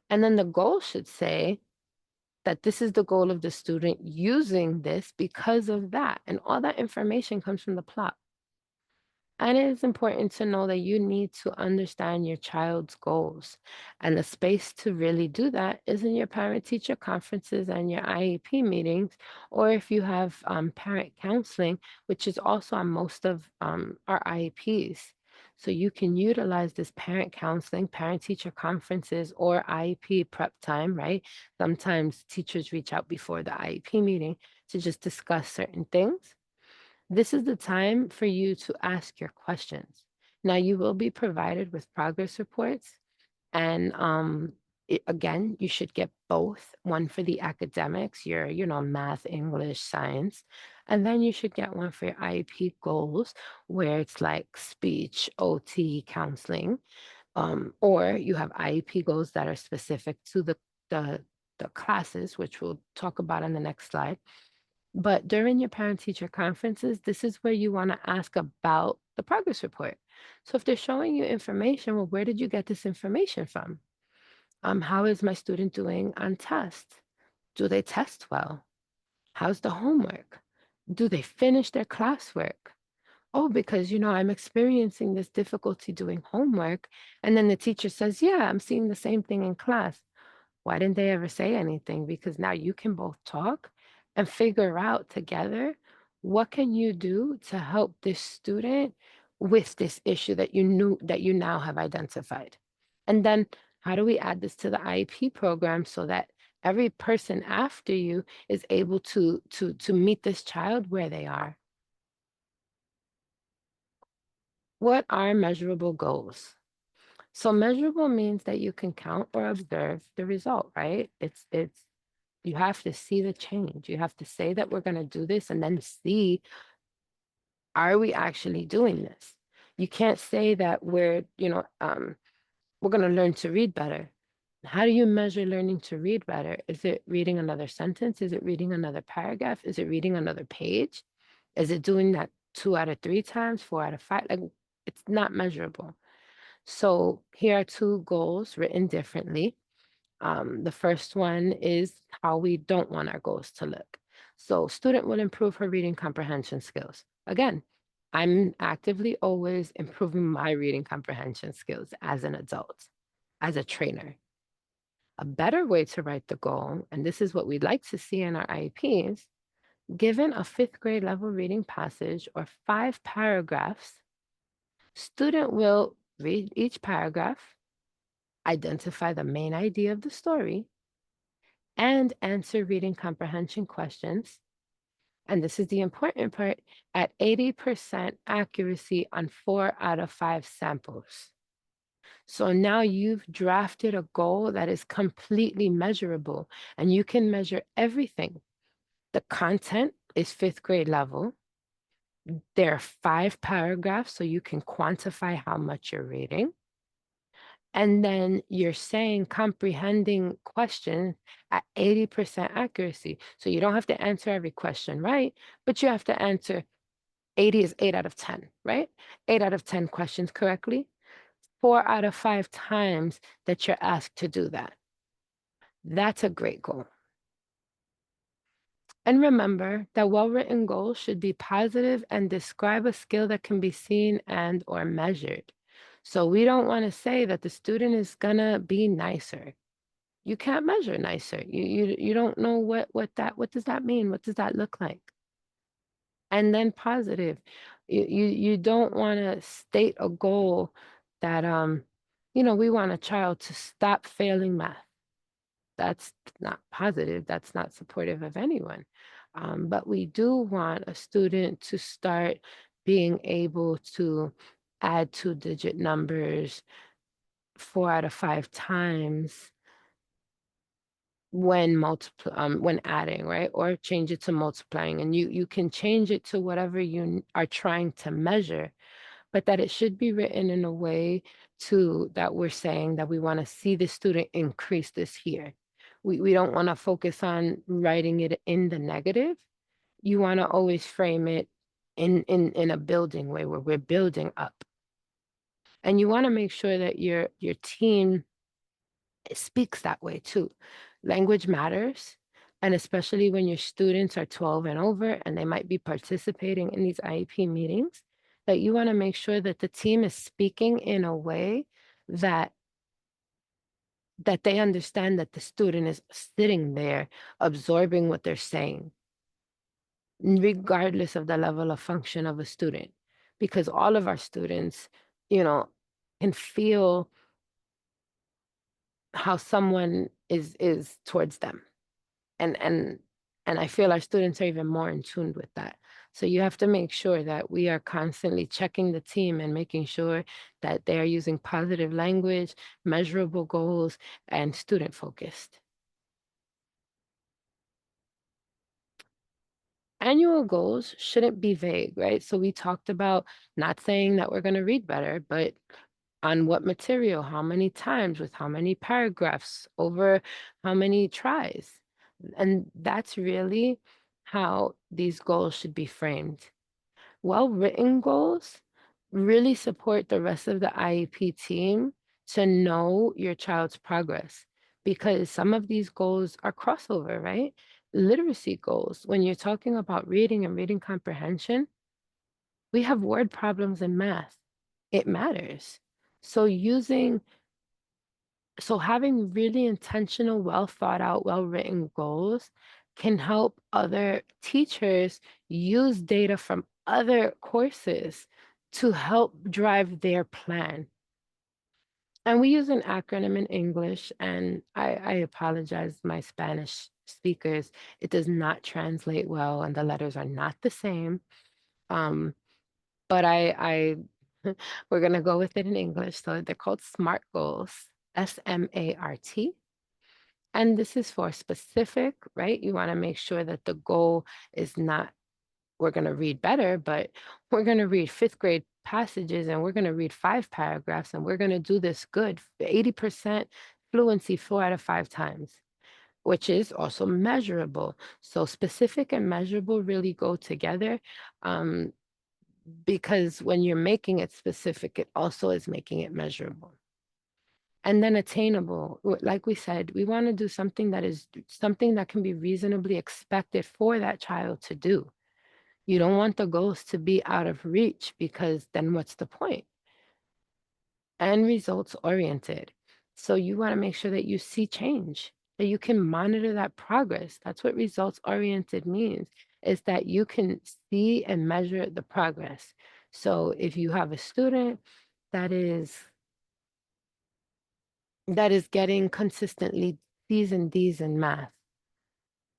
And then the goal should say that this is the goal of the student using this because of that. And all that information comes from the plot. And it is important to know that you need to understand your child's goals. And the space to really do that is in your parent teacher conferences and your IEP meetings, or if you have parent counseling, which is also on most of our IEPs. So you can utilize this parent counseling, parent teacher conferences, or IEP prep time, right? Sometimes teachers reach out before the IEP meeting to just discuss certain things. This is the time for you to ask your questions. Now, you will be provided with progress reports, and again, you should get both, one for the academics, your, math, English, science, and then you should get one for your IEP goals, where it's like speech, OT, counseling, or you have IEP goals that are specific to the the classes, which we'll talk about on the next slide. But during your parent-teacher conferences, this is where you want to ask about the progress report. So if they're showing you information, well, where did you get this information from? How is my student doing on tests? Do they test well? How's the homework? Do they finish their classwork? Oh, because I'm experiencing this difficulty doing homework. And then the teacher says, yeah, I'm seeing the same thing in class. Why didn't they ever say anything? Because now you can both talk and figure out together what can you do to help this student with this issue that you knew that you now have identified. And then how do we add this to the IEP program so that every person after you is able to meet this child where they are? What are measurable goals? So measurable means that you can count or observe the result, right? It's you have to see the change. You have to say that we're going to do this and then see, are we actually doing this? You can't say that we're going to learn to read better. How do you measure learning to read better? Is it reading another sentence? Is it reading another paragraph? Is it reading another page? Is it doing that 2 out of 3 times, 4 out of 5? Like, it's not measurable. So here are two goals written differently. The first one is how we don't want our goals to look. So student will improve her reading comprehension skills. Again, I'm actively always improving my reading comprehension skills as an adult, as a trainer. A better way to write the goal, and this is what we'd like to see in our IEPs, given a fifth grade level reading passage or 5 paragraphs, student will read each paragraph, identify the main idea of the story, and answer reading comprehension questions. And this is the important part, at 80% accuracy on 4 out of 5 samples. So now you've drafted a goal that is completely measurable, and you can measure everything. The content is fifth grade level. There are 5 paragraphs, so you can quantify how much you're reading. And then you're saying comprehending questions at 80% accuracy. So you don't have to answer every question right, but you have to answer 80 is 8 out of 10, right? 8 out of 10 questions correctly. 4 out of 5 times that you're asked to do that. That's a great goal. And remember that well-written goals should be positive and describe a skill that can be seen and or measured. So we don't want to say that the student is gonna be nicer. You can't measure nicer. You don't know what does that mean? What does that look like? And then positive. You don't want to state a goal that we want a child to stop failing math. That's not positive. That's not supportive of anyone. But we do want a student to start being able to add two-digit numbers 4 out of 5 times when adding, right? Or change it to multiplying. And you can change it to whatever are trying to measure, but that it should be written in a way to that we're saying that we want to see the student increase this here. We don't want to focus on writing it in the negative. You want to always frame it in a building way where we're building up. And you want to make sure that your team speaks that way too. Language matters. And especially when your students are 12 and over and they might be participating in these IEP meetings, that you want to make sure that the team is speaking in a way that they understand that the student is sitting there absorbing what they're saying, regardless of the level of function of a student. Because all of our students, you know, can feel how someone is towards them. And and and I feel our students are even more in tune with that. So you have to make sure that we are constantly checking the team and making sure that they are using positive language, measurable goals, and student focused. Annual goals shouldn't be vague, right? So we talked about not saying that we're going to read better, but on what material, how many times, with how many paragraphs, over how many tries. And that's really how these goals should be framed. Well-written goals really support the rest of the IEP team to know your child's progress, because some of these goals are crossover, right? Literacy goals, when you're talking about reading and reading comprehension, we have word problems in math. It matters. So having really intentional, well thought out, well written goals can help other teachers use data from other courses to help drive their plan. And we use an acronym in English, and I apologize, my Spanish speakers, it does not translate well, and the letters are not the same. Um, but we're gonna go with it in English. So they're called SMART goals, SMART. And this is for specific, right? You want to make sure that the goal is not, we're going to read better, but we're going to read fifth grade passages and we're going to read 5 paragraphs and we're going to do this good, 80% fluency 4 out of 5 times, which is also measurable. So specific and measurable really go together. Um, because when you're making it specific, it also is making it measurable. And then attainable. Like we said, we want to do something that is something that can be reasonably expected for that child to do. You don't want the goals to be out of reach, because then what's the point? And results oriented. So you want to make sure that you see change, that you can monitor that progress. That's what results oriented means, is that you can see and measure the progress. So if you have a student that is getting consistently C's and D's in math,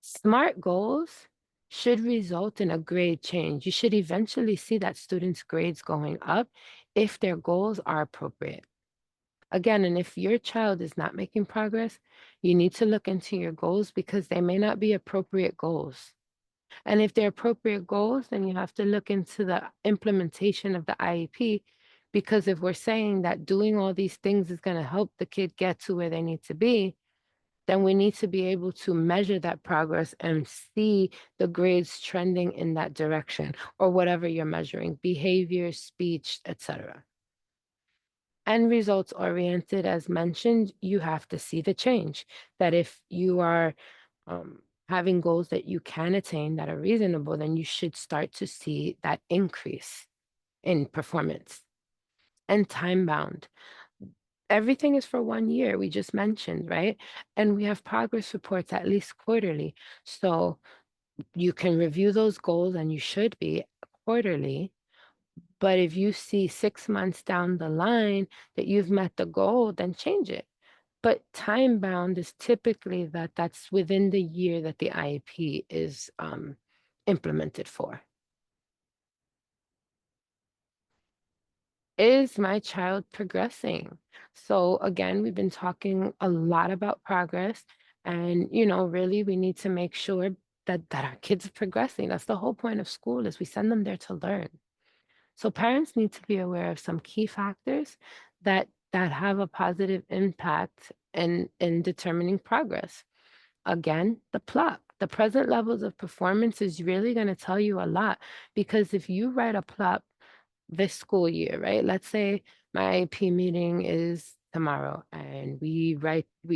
SMART goals should result in a grade change. You should eventually see that students' grades going up if their goals are appropriate. Again, and if your child is not making progress, you need to look into your goals, because they may not be appropriate goals. And if they're appropriate goals, then you have to look into the implementation of the IEP, because if we're saying that doing all these things is going to help the kid get to where they need to be, then we need to be able to measure that progress and see the grades trending in that direction, or whatever you're measuring, behavior, speech, etc. And results oriented, as mentioned, you have to see the change. That if you are having goals that you can attain that are reasonable, then you should start to see that increase in performance. And time bound. Everything is for 1 year, we just mentioned, right? And we have progress reports at least quarterly. So you can review those goals, and you should be quarterly. But if you see 6 months down the line that you've met the goal, then change it. But time bound is typically that's within the year that the IEP is implemented for. Is my child progressing? So again, we've been talking a lot about progress, and really we need to make sure that our kids are progressing. That's the whole point of school, is we send them there to learn. So parents need to be aware of some key factors that have a positive impact in determining progress. Again, the plot. The present levels of performance is really going to tell you a lot, because if you write a plot this school year, right? Let's say my IEP meeting is tomorrow and we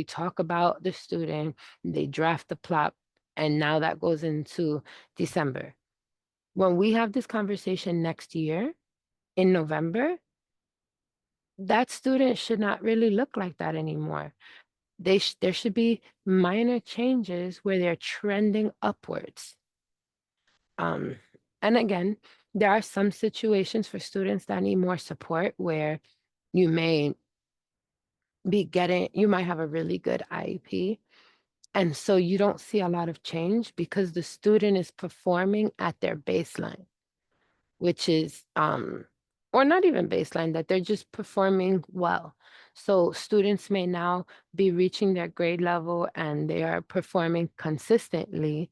talk about the student, they draft the plot, and now that goes into December. When we have this conversation next year in November, that student should not really look like that anymore. There should be minor changes where they're trending upwards. Um, and again, there are some situations for students that need more support where you may you might have a really good IEP. And so you don't see a lot of change because the student is performing at their baseline, which is, or not even baseline, that they're just performing well. So students may now be reaching their grade level and they are performing consistently.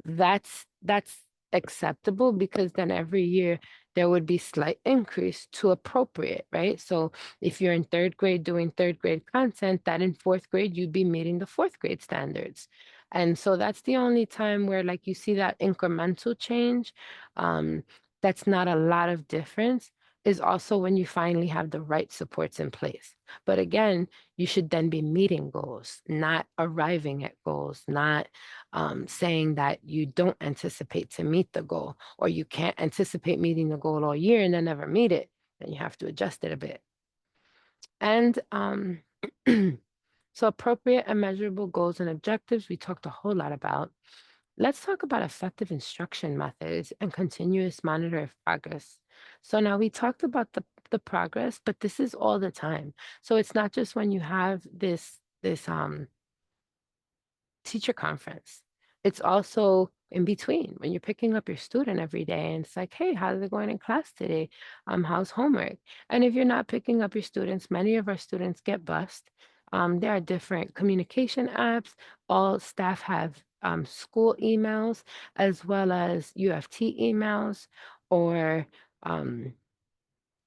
That's acceptable, because then every year there would be slight increase to appropriate, right? So if you're in third grade doing third grade content, that in fourth grade you'd be meeting the fourth grade standards. And so that's the only time where like you see that incremental change. Um, that's not a lot of difference, is also when you finally have the right supports in place. But again, you should then be meeting goals, not arriving at goals, not saying that you don't anticipate to meet the goal, or you can't anticipate meeting the goal all year and then never meet it. Then you have to adjust it a bit. And so appropriate and measurable goals and objectives, we talked a whole lot about. Let's talk about effective instruction methods and continuous monitor of progress. So now we talked about the progress, but this is all the time. So it's not just when you have this teacher conference. It's also in between when you're picking up your student every day and it's like, hey, how's it going in class today? How's homework? And if you're not picking up your students, many of our students get bused. There are different communication apps. All staff have school emails as well as UFT emails, or um,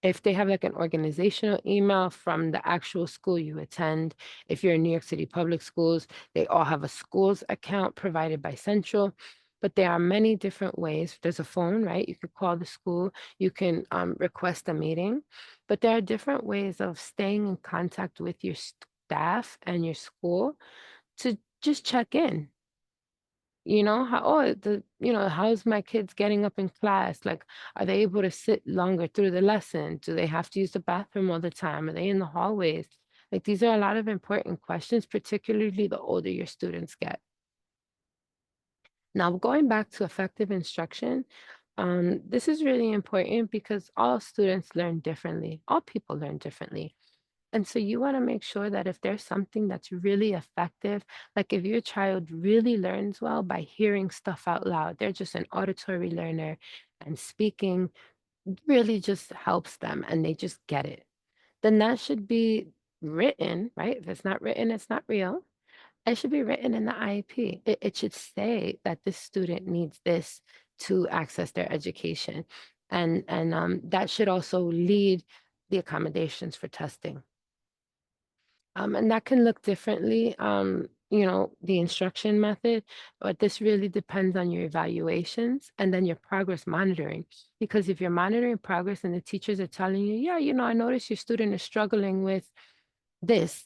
if they have like an organizational email from the actual school you attend. If you're in New York City Public Schools, they all have a schools account provided by Central. But there are many different ways. There's a phone, right? You could call the school, you can request a meeting, but there are different ways of staying in contact with your staff and your school to just check in. How's my kids getting up in class? Like, are they able to sit longer through the lesson? Do they have to use the bathroom all the time? Are they in the hallways? Like, these are a lot of important questions, particularly the older your students get. Now, going back to effective instruction, this is really important because all students learn differently. All people learn differently. And so you want to make sure that if there's something that's really effective, like if your child really learns well by hearing stuff out loud, they're just an auditory learner, and speaking really just helps them and they just get it, then that should be written, right? If it's not written, it's not real. It should be written in the IEP. It should say that this student needs this to access their education. And that should also lead the accommodations for testing. And that can look differently, the instruction method, but this really depends on your evaluations and then your progress monitoring. Because if you're monitoring progress and the teachers are telling you, yeah, I noticed your student is struggling with this,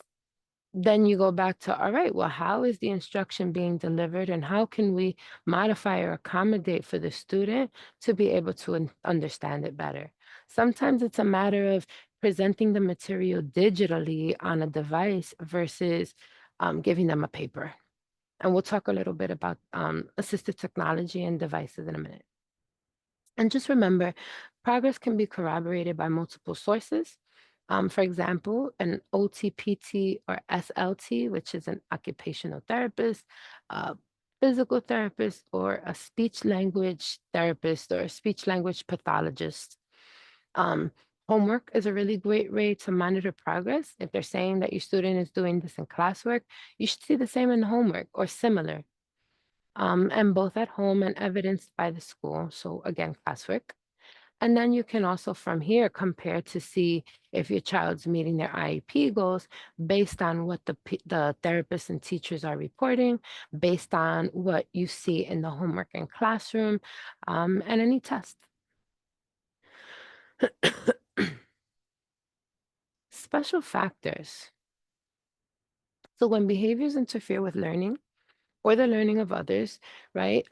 then you go back to, all right, well, how is the instruction being delivered and how can we modify or accommodate for the student to be able to understand it better? Sometimes it's a matter of presenting the material digitally on a device versus giving them a paper. And we'll talk a little bit about assistive technology and devices in a minute. And just remember, progress can be corroborated by multiple sources. For example, an OTPT or SLT, which is an occupational therapist, a physical therapist, or a speech language therapist or a speech language pathologist. Um, Homework is a really great way to monitor progress. If they're saying that your student is doing this in classwork, you should see the same in homework or similar, and both at home and evidenced by the school. So again, classwork. And then you can also from here compare to see if your child's meeting their IEP goals based on what the therapists and teachers are reporting, based on what you see in the homework and classroom, and any test. Special factors. So when behaviors interfere with learning or the learning of others, right?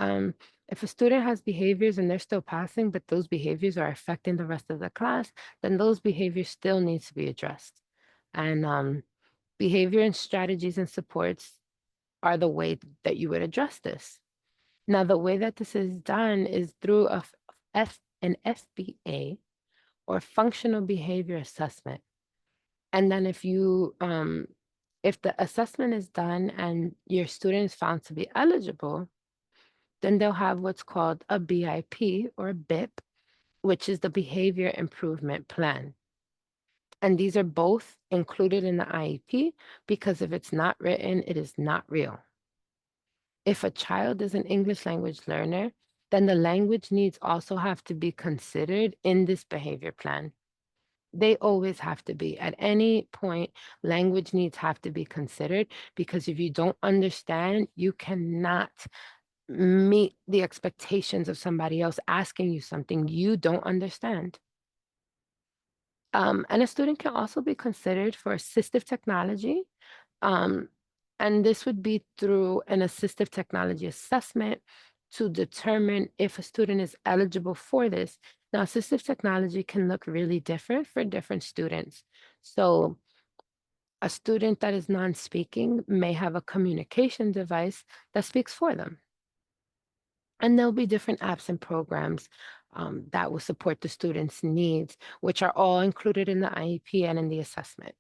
If a student has behaviors and they're still passing, but those behaviors are affecting the rest of the class, then those behaviors still need to be addressed. And behavior and strategies and supports are the way that you would address this. Now, the way that this is done is through an FBA or functional behavior assessment. And then if the assessment is done and your student is found to be eligible, then they'll have what's called a BIP or a BIP, which is the behavior improvement plan. And these are both included in the IEP because if it's not written, it is not real. If a child is an English language learner, then the language needs also have to be considered in this behavior plan. They always have to be. At any point, language needs have to be considered because if you don't understand, you cannot meet the expectations of somebody else asking you something you don't understand. And a student can also be considered for assistive technology. Um, and this would be through an assistive technology assessment to determine if a student is eligible for this. Now, assistive technology can look really different for different students. So, a student that is non speaking may have a communication device that speaks for them. And there'll be different apps and programs that will support the student's needs, which are all included in the IEP and in the assessment.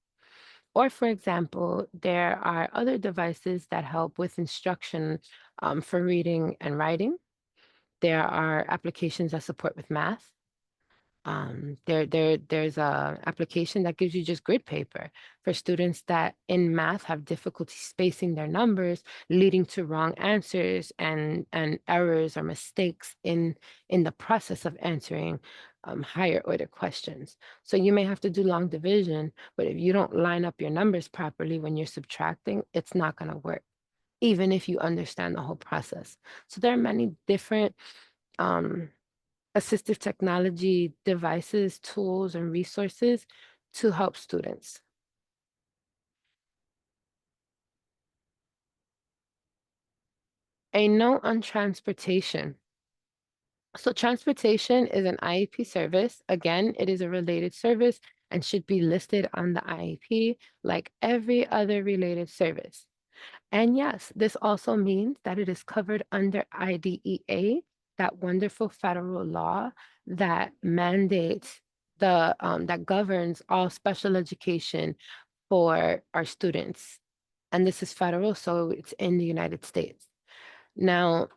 Or, for example, there are other devices that help with instruction for reading and writing. There are applications that support with math. There's a application that gives you just grid paper for students that in math have difficulty spacing their numbers, leading to wrong answers and errors or mistakes in the process of answering higher order questions. So you may have to do long division, but if you don't line up your numbers properly when you're subtracting, it's not going to work, even if you understand the whole process. So there are many different um, assistive technology devices, tools, and resources to help students. A note on transportation. So transportation is an IEP service. Again, it is a related service and should be listed on the IEP like every other related service. And yes, this also means that it is covered under IDEA, that wonderful federal law that mandates that governs all special education for our students. And this is federal, so it's in the United States. Now,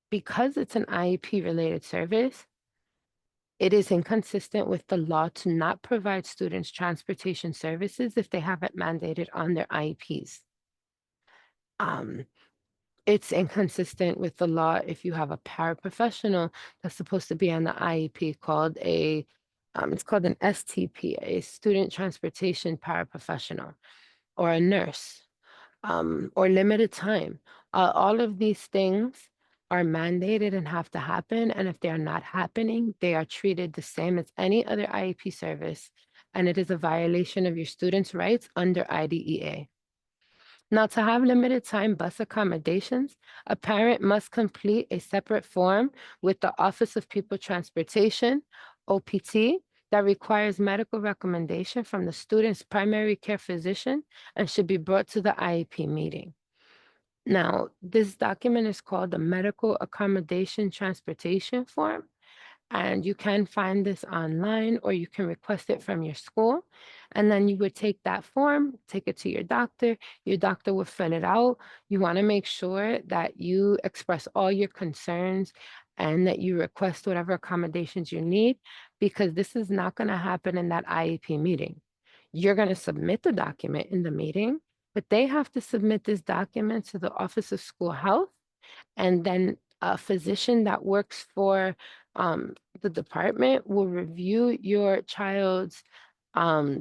because it's an IEP related service, it is inconsistent with the law to not provide students transportation services if they haven't mandated on their IEPs. Um, it's inconsistent with the law if you have a paraprofessional that's supposed to be on the IEP called it's called an STP, a student transportation paraprofessional, or a nurse, or limited time. All of these things are mandated and have to happen. And if they are not happening, they are treated the same as any other IEP service. And it is a violation of your students' rights under IDEA. Now, to have limited time bus accommodations, a parent must complete a separate form with the Office of People Transportation, OPT, that requires medical recommendation from the student's primary care physician and should be brought to the IEP meeting. Now, this document is called the Medical Accommodation Transportation Form, And you can find this online or you can request it from your school. And then you would take that form, take it to your doctor. Your doctor will fill it out. You want to make sure that you express all your concerns and that you request whatever accommodations you need, because this is not going to happen in that IEP meeting. You're going to submit the document in the meeting, but they have to submit this document to the Office of School Health, and then a physician that works for the department will review your child's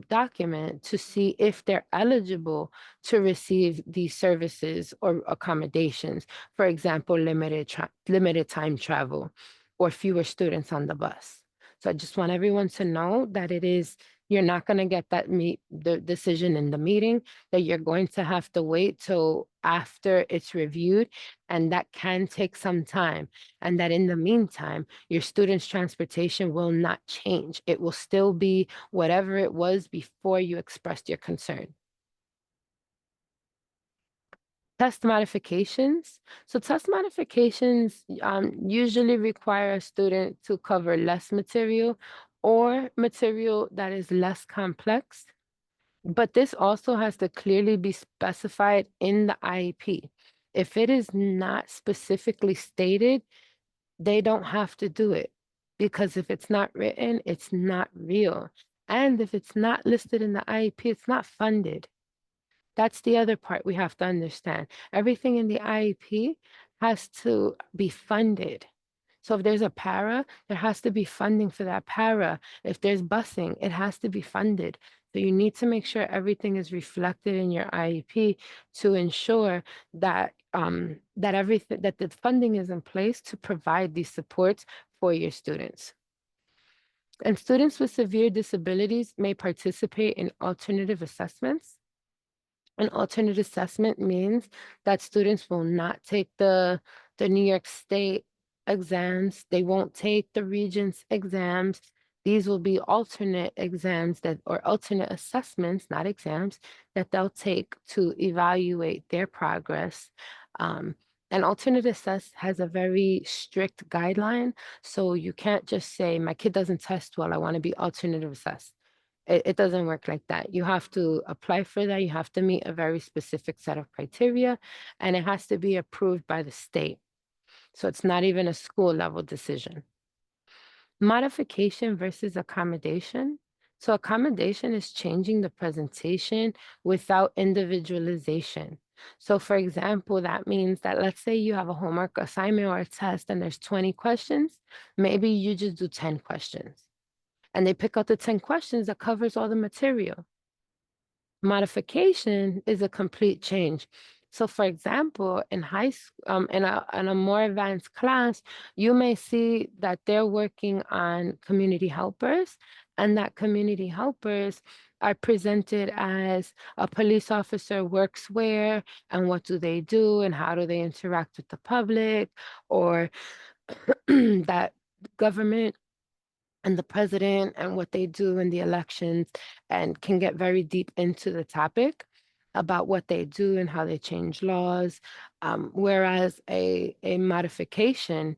document to see if they're eligible to receive these services or accommodations. For example, limited time travel or fewer students on the bus. So I just want everyone to know that you're not going to get the decision in the meeting, that you're going to have to wait till after it's reviewed, and that can take some time. And that in the meantime, your students' transportation will not change. It will still be whatever it was before you expressed your concern. Test modifications. So test modifications usually require a student to cover less material or material that is less complex. But this also has to clearly be specified in the IEP. If it is not specifically stated, they don't have to do it, because if it's not written, it's not real. And if it's not listed in the IEP, it's not funded. That's the other part we have to understand. Everything in the IEP has to be funded. So if there's a para, there has to be funding for that para. If there's busing, it has to be funded. So you need to make sure everything is reflected in your IEP to ensure that that the funding is in place to provide these supports for your students. And students with severe disabilities may participate in alternative assessments. An alternate assessment means that students will not take the New York State exams. They won't take the Regents exams. These will be alternate exams or alternate assessments, not exams, that they'll take to evaluate their progress. Um, an alternate assess has a very strict guideline. So you can't just say, my kid doesn't test well, I want to be alternative assessed. It doesn't work like that. You have to apply for that. You have to meet a very specific set of criteria, and it has to be approved by the state. So it's not even a school level decision. Modification versus accommodation. So accommodation is changing the presentation without individualization. So for example, that means that let's say you have a homework assignment or a test and there's 20 questions, maybe you just do 10 questions. And they pick out the 10 questions that covers all the material. Modification is a complete change. So for example, in high school, in a more advanced class, you may see that they're working on community helpers, and that community helpers are presented as a police officer works where, and what do they do, and how do they interact with the public, or that government and the president and what they do in the elections, and can get very deep into the topic about what they do and how they change laws. Whereas a modification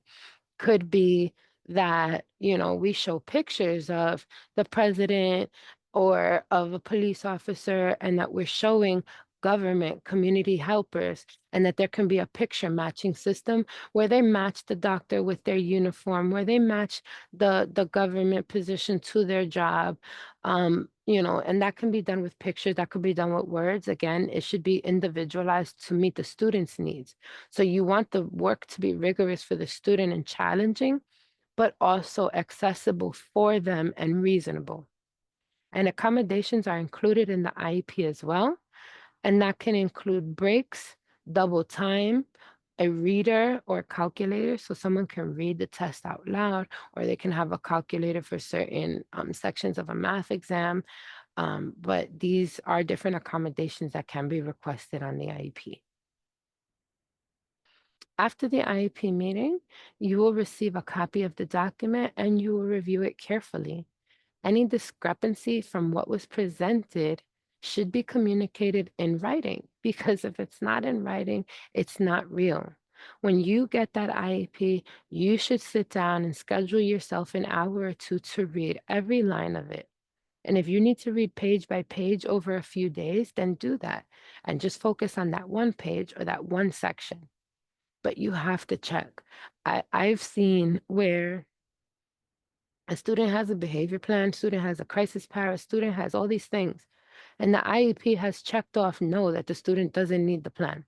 could be that, we show pictures of the president or of a police officer, and that we're showing government community helpers, and that there can be a picture matching system where they match the doctor with their uniform, where they match the government position to their job. And that can be done with pictures, that could be done with words. Again, it should be individualized to meet the student's needs. So you want the work to be rigorous for the student and challenging, but also accessible for them and reasonable. And accommodations are included in the IEP as well. And that can include breaks, double time, a reader or calculator, so someone can read the test out loud, or they can have a calculator for certain sections of a math exam. But these are different accommodations that can be requested on the IEP. After the IEP meeting, you will receive a copy of the document and you will review it carefully. Any discrepancy from what was presented should be communicated in writing, because if it's not in writing, it's not real. When you get that IEP, you should sit down and schedule yourself an hour or two to read every line of it. And if you need to read page by page over a few days, then do that and just focus on that one page or that one section. But you have to check. I've seen where a student has a behavior plan, student has a crisis para, student has all these things, and the IEP has checked off no, that the student doesn't need the plan.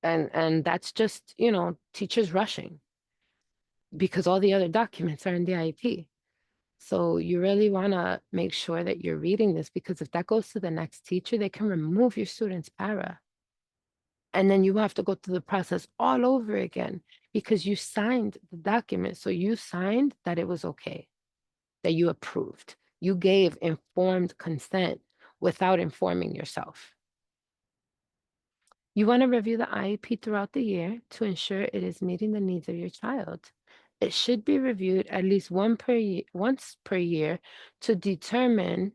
And that's just, teachers rushing because all the other documents are in the IEP. So you really want to make sure that you're reading this, because if that goes to the next teacher, they can remove your student's para. And then you have to go through the process all over again because you signed the document. So you signed that it was okay, that you approved. You gave informed consent without informing yourself. You want to review the IEP throughout the year to ensure it is meeting the needs of your child. It should be reviewed at least once per year to determine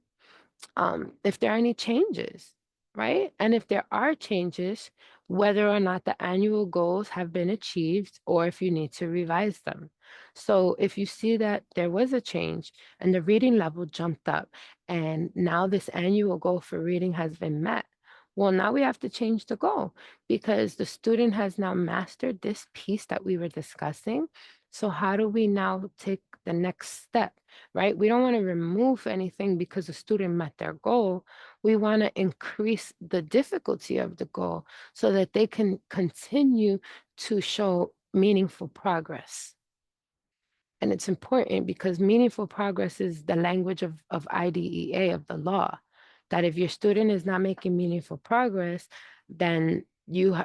if there are any changes, right? And if there are changes, whether or not the annual goals have been achieved or if you need to revise them. So if you see that there was a change and the reading level jumped up, and now this annual goal for reading has been met, well, now we have to change the goal because the student has now mastered this piece that we were discussing. So how do we now take the next step? Right? We don't want to remove anything because the student met their goal. We want to increase the difficulty of the goal so that they can continue to show meaningful progress. And it's important because meaningful progress is the language of IDEA, of the law, that if your student is not making meaningful progress, then you're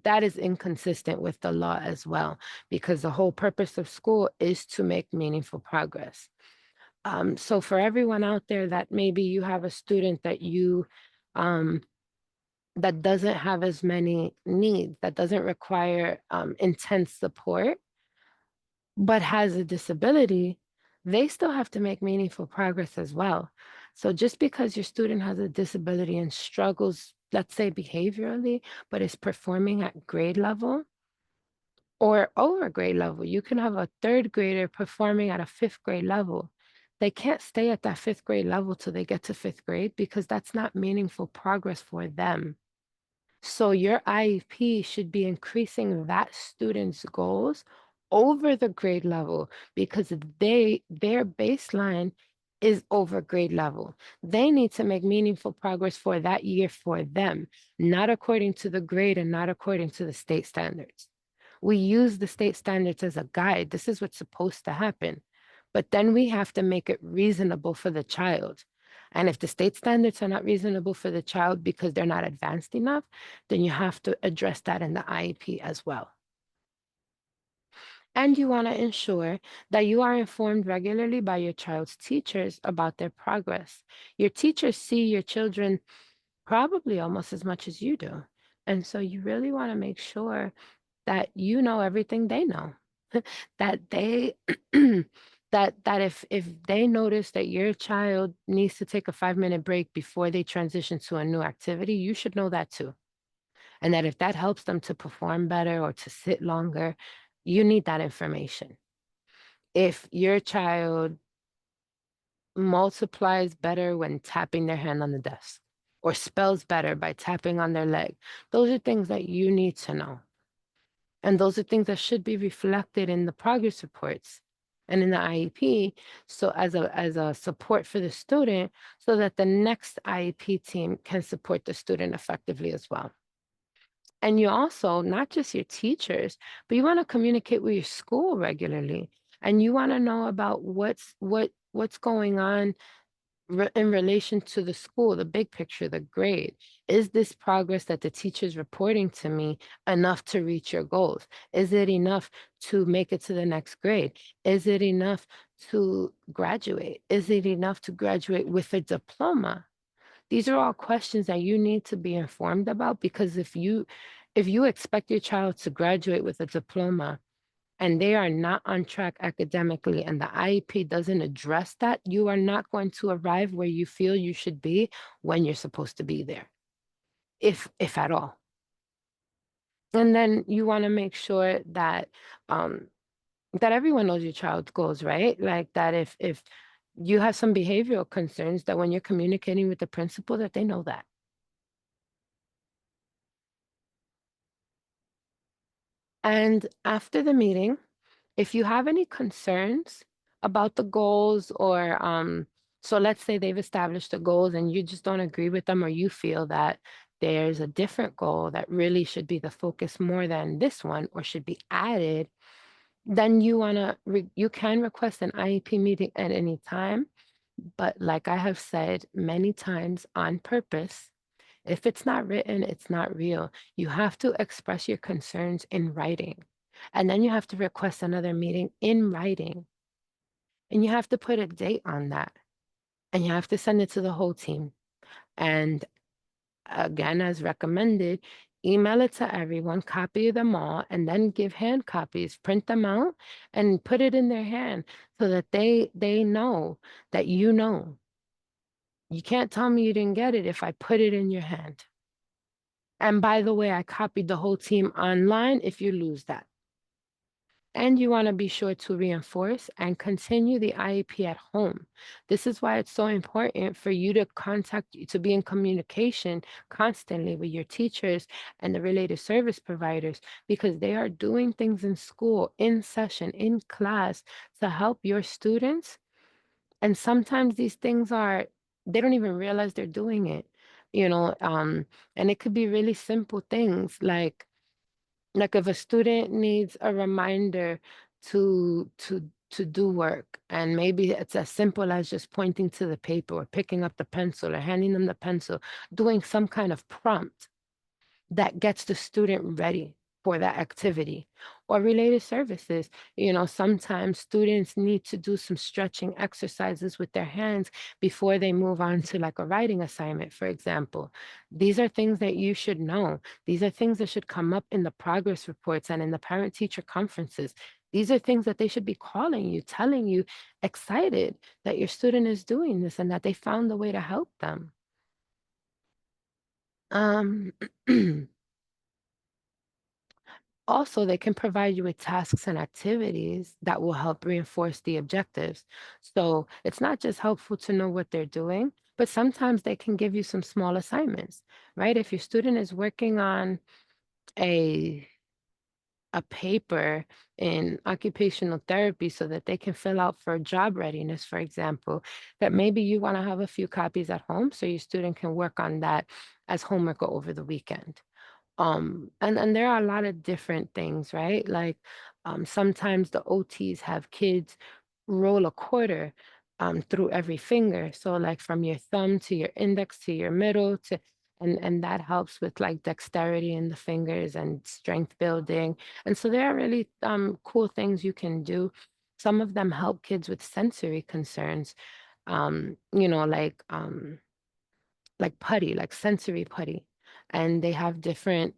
that is inconsistent with the law as well, because the whole purpose of school is to make meaningful progress. So for everyone out there that maybe you have a student that um, that doesn't have as many needs, that doesn't require intense support, but has a disability, they still have to make meaningful progress as well. So just because your student has a disability and struggles, let's say behaviorally, but is performing at grade level or over grade level, you can have a third grader performing at a fifth grade level. They can't stay at that fifth grade level till they get to fifth grade because that's not meaningful progress for them. So your IEP should be increasing that student's goals over the grade level because their baseline is over grade level. They need to make meaningful progress for that year for them, not according to the grade and not according to the state standards. We use the state standards as a guide. This is what's supposed to happen. But then we have to make it reasonable for the child. And if the state standards are not reasonable for the child because they're not advanced enough, then you have to address that in the IEP as well. And you want to ensure that you are informed regularly by your child's teachers about their progress. Your teachers see your children probably almost as much as you do. And so you really want to make sure that you know everything they know. That they that if they notice that your child needs to take a 5-minute break before they transition to a new activity, you should know that too. And that if that helps them to perform better or to sit longer, you need that information. If your child multiplies better when tapping their hand on the desk or spells better by tapping on their leg, those are things that you need to know. And those are things that should be reflected in the progress reports and in the IEP. So as a support for the student, so that the next IEP team can support the student effectively as well. And you also, not just your teachers, but you want to communicate with your school regularly. And you want to know about what's going on in relation to the school, the big picture, the grade. Is this progress that the teacher's reporting to me enough to reach your goals? Is it enough to make it to the next grade? Is it enough to graduate? Is it enough to graduate with a diploma? These are all questions that you need to be informed about, because if you expect your child to graduate with a diploma and they are not on track academically and the IEP doesn't address that, you are not going to arrive where you feel you should be when you're supposed to be there, if at all. And then you want to make sure that um, that everyone knows your child's goals, right? Like that if you have some behavioral concerns, that when you're communicating with the principal, that they know that. And after the meeting, if you have any concerns about the goals or so let's say they've established the goals and you just don't agree with them, or you feel that there's a different goal that really should be the focus more than this one or should be added, then you can request an IEP meeting at any time. But like I have said many times on purpose, if it's not written, it's not real. You have to express your concerns in writing. And then you have to request another meeting in writing. And you have to put a date on that. And you have to send it to the whole team. And again, as recommended, email it to everyone, copy them all, and then give hand copies, print them out, and put it in their hand so that they know that you know. You can't tell me you didn't get it if I put it in your hand. And by the way, I copied the whole team online if you lose that. And you want to be sure to reinforce and continue the IEP at home. This is why it's so important for you to to be in communication constantly with your teachers and the related service providers, because they are doing things in school, in session, in class to help your students. And sometimes these things they don't even realize they're doing it, you know, and it could be really simple things like if a student needs a reminder to do work, and maybe it's as simple as just pointing to the paper or picking up the pencil or handing them the pencil, doing some kind of prompt that gets the student ready for that activity. Or related services, sometimes students need to do some stretching exercises with their hands before they move on to like a writing assignment, for example. These are things that you should know. These are things that should come up in the progress reports and in the parent teacher conferences. These are things that they should be calling you, telling you, excited that your student is doing this and that they found a way to help them. um Also, they can provide you with tasks and activities that will help reinforce the objectives. So it's not just helpful to know what they're doing, but sometimes they can give you some small assignments, right? If your student is working on a a paper in occupational therapy so that they can fill out for job readiness, for example, that maybe you want to have a few copies at home so your student can work on that as homework or over the weekend. And there are a lot of different things, right? Like sometimes the OTs have kids roll a quarter through every finger. So like from your thumb to your index to your middle to and that helps with like dexterity in the fingers and strength building. And so there are really cool things you can do. Some of them help kids with sensory concerns, like putty, like sensory putty. And they have different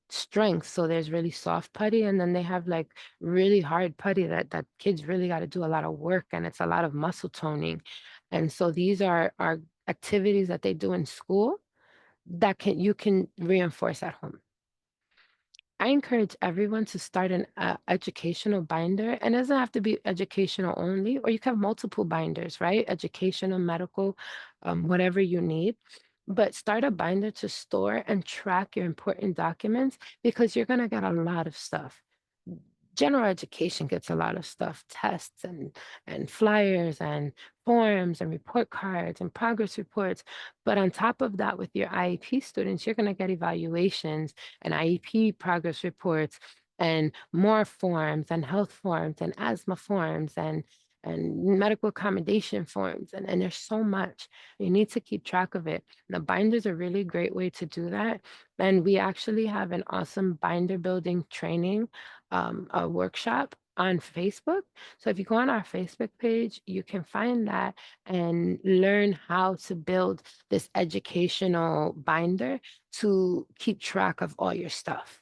strengths. So there's really soft putty, and then they have like really hard putty that kids really got to do a lot of work, and it's a lot of muscle toning. And so these are activities that they do in school that you can reinforce at home. I encourage everyone to start an educational binder, and it doesn't have to be educational only, or you can have multiple binders, right? Educational, medical, whatever you need. But start a binder to store and track your important documents, because you're going to get a lot of stuff. General education gets a lot of stuff, tests and flyers and forms and report cards and progress reports. But on top of that, with your IEP students, you're going to get evaluations and IEP progress reports and more forms and health forms and asthma forms and medical accommodation forms. And there's so much. You need to keep track of it. The binder's a really great way to do that. And we actually have an awesome binder building training, a workshop on Facebook. So if you go on our Facebook page, you can find that and learn how to build this educational binder to keep track of all your stuff.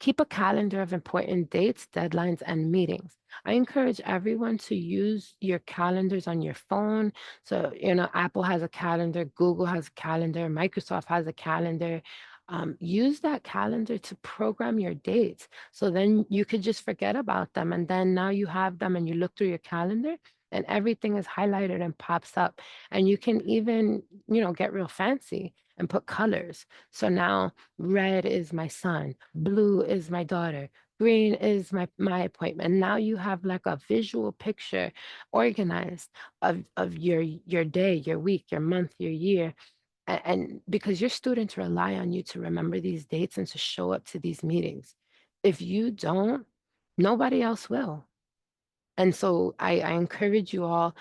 Keep a calendar of important dates, deadlines, and meetings. I encourage everyone to use your calendars on your phone. So, Apple has a calendar, Google has a calendar, Microsoft has a calendar. use that calendar to program your dates. So then you could just forget about them. And then now you have them and you look through your calendar and everything is highlighted and pops up. And you can even, get real fancy and put colors. So now red is my son, blue is my daughter, green is my appointment. And now you have like a visual picture organized of your day, your week, your month, your year. And because your students rely on you to remember these dates and to show up to these meetings. If you don't, nobody else will. And so I encourage you all.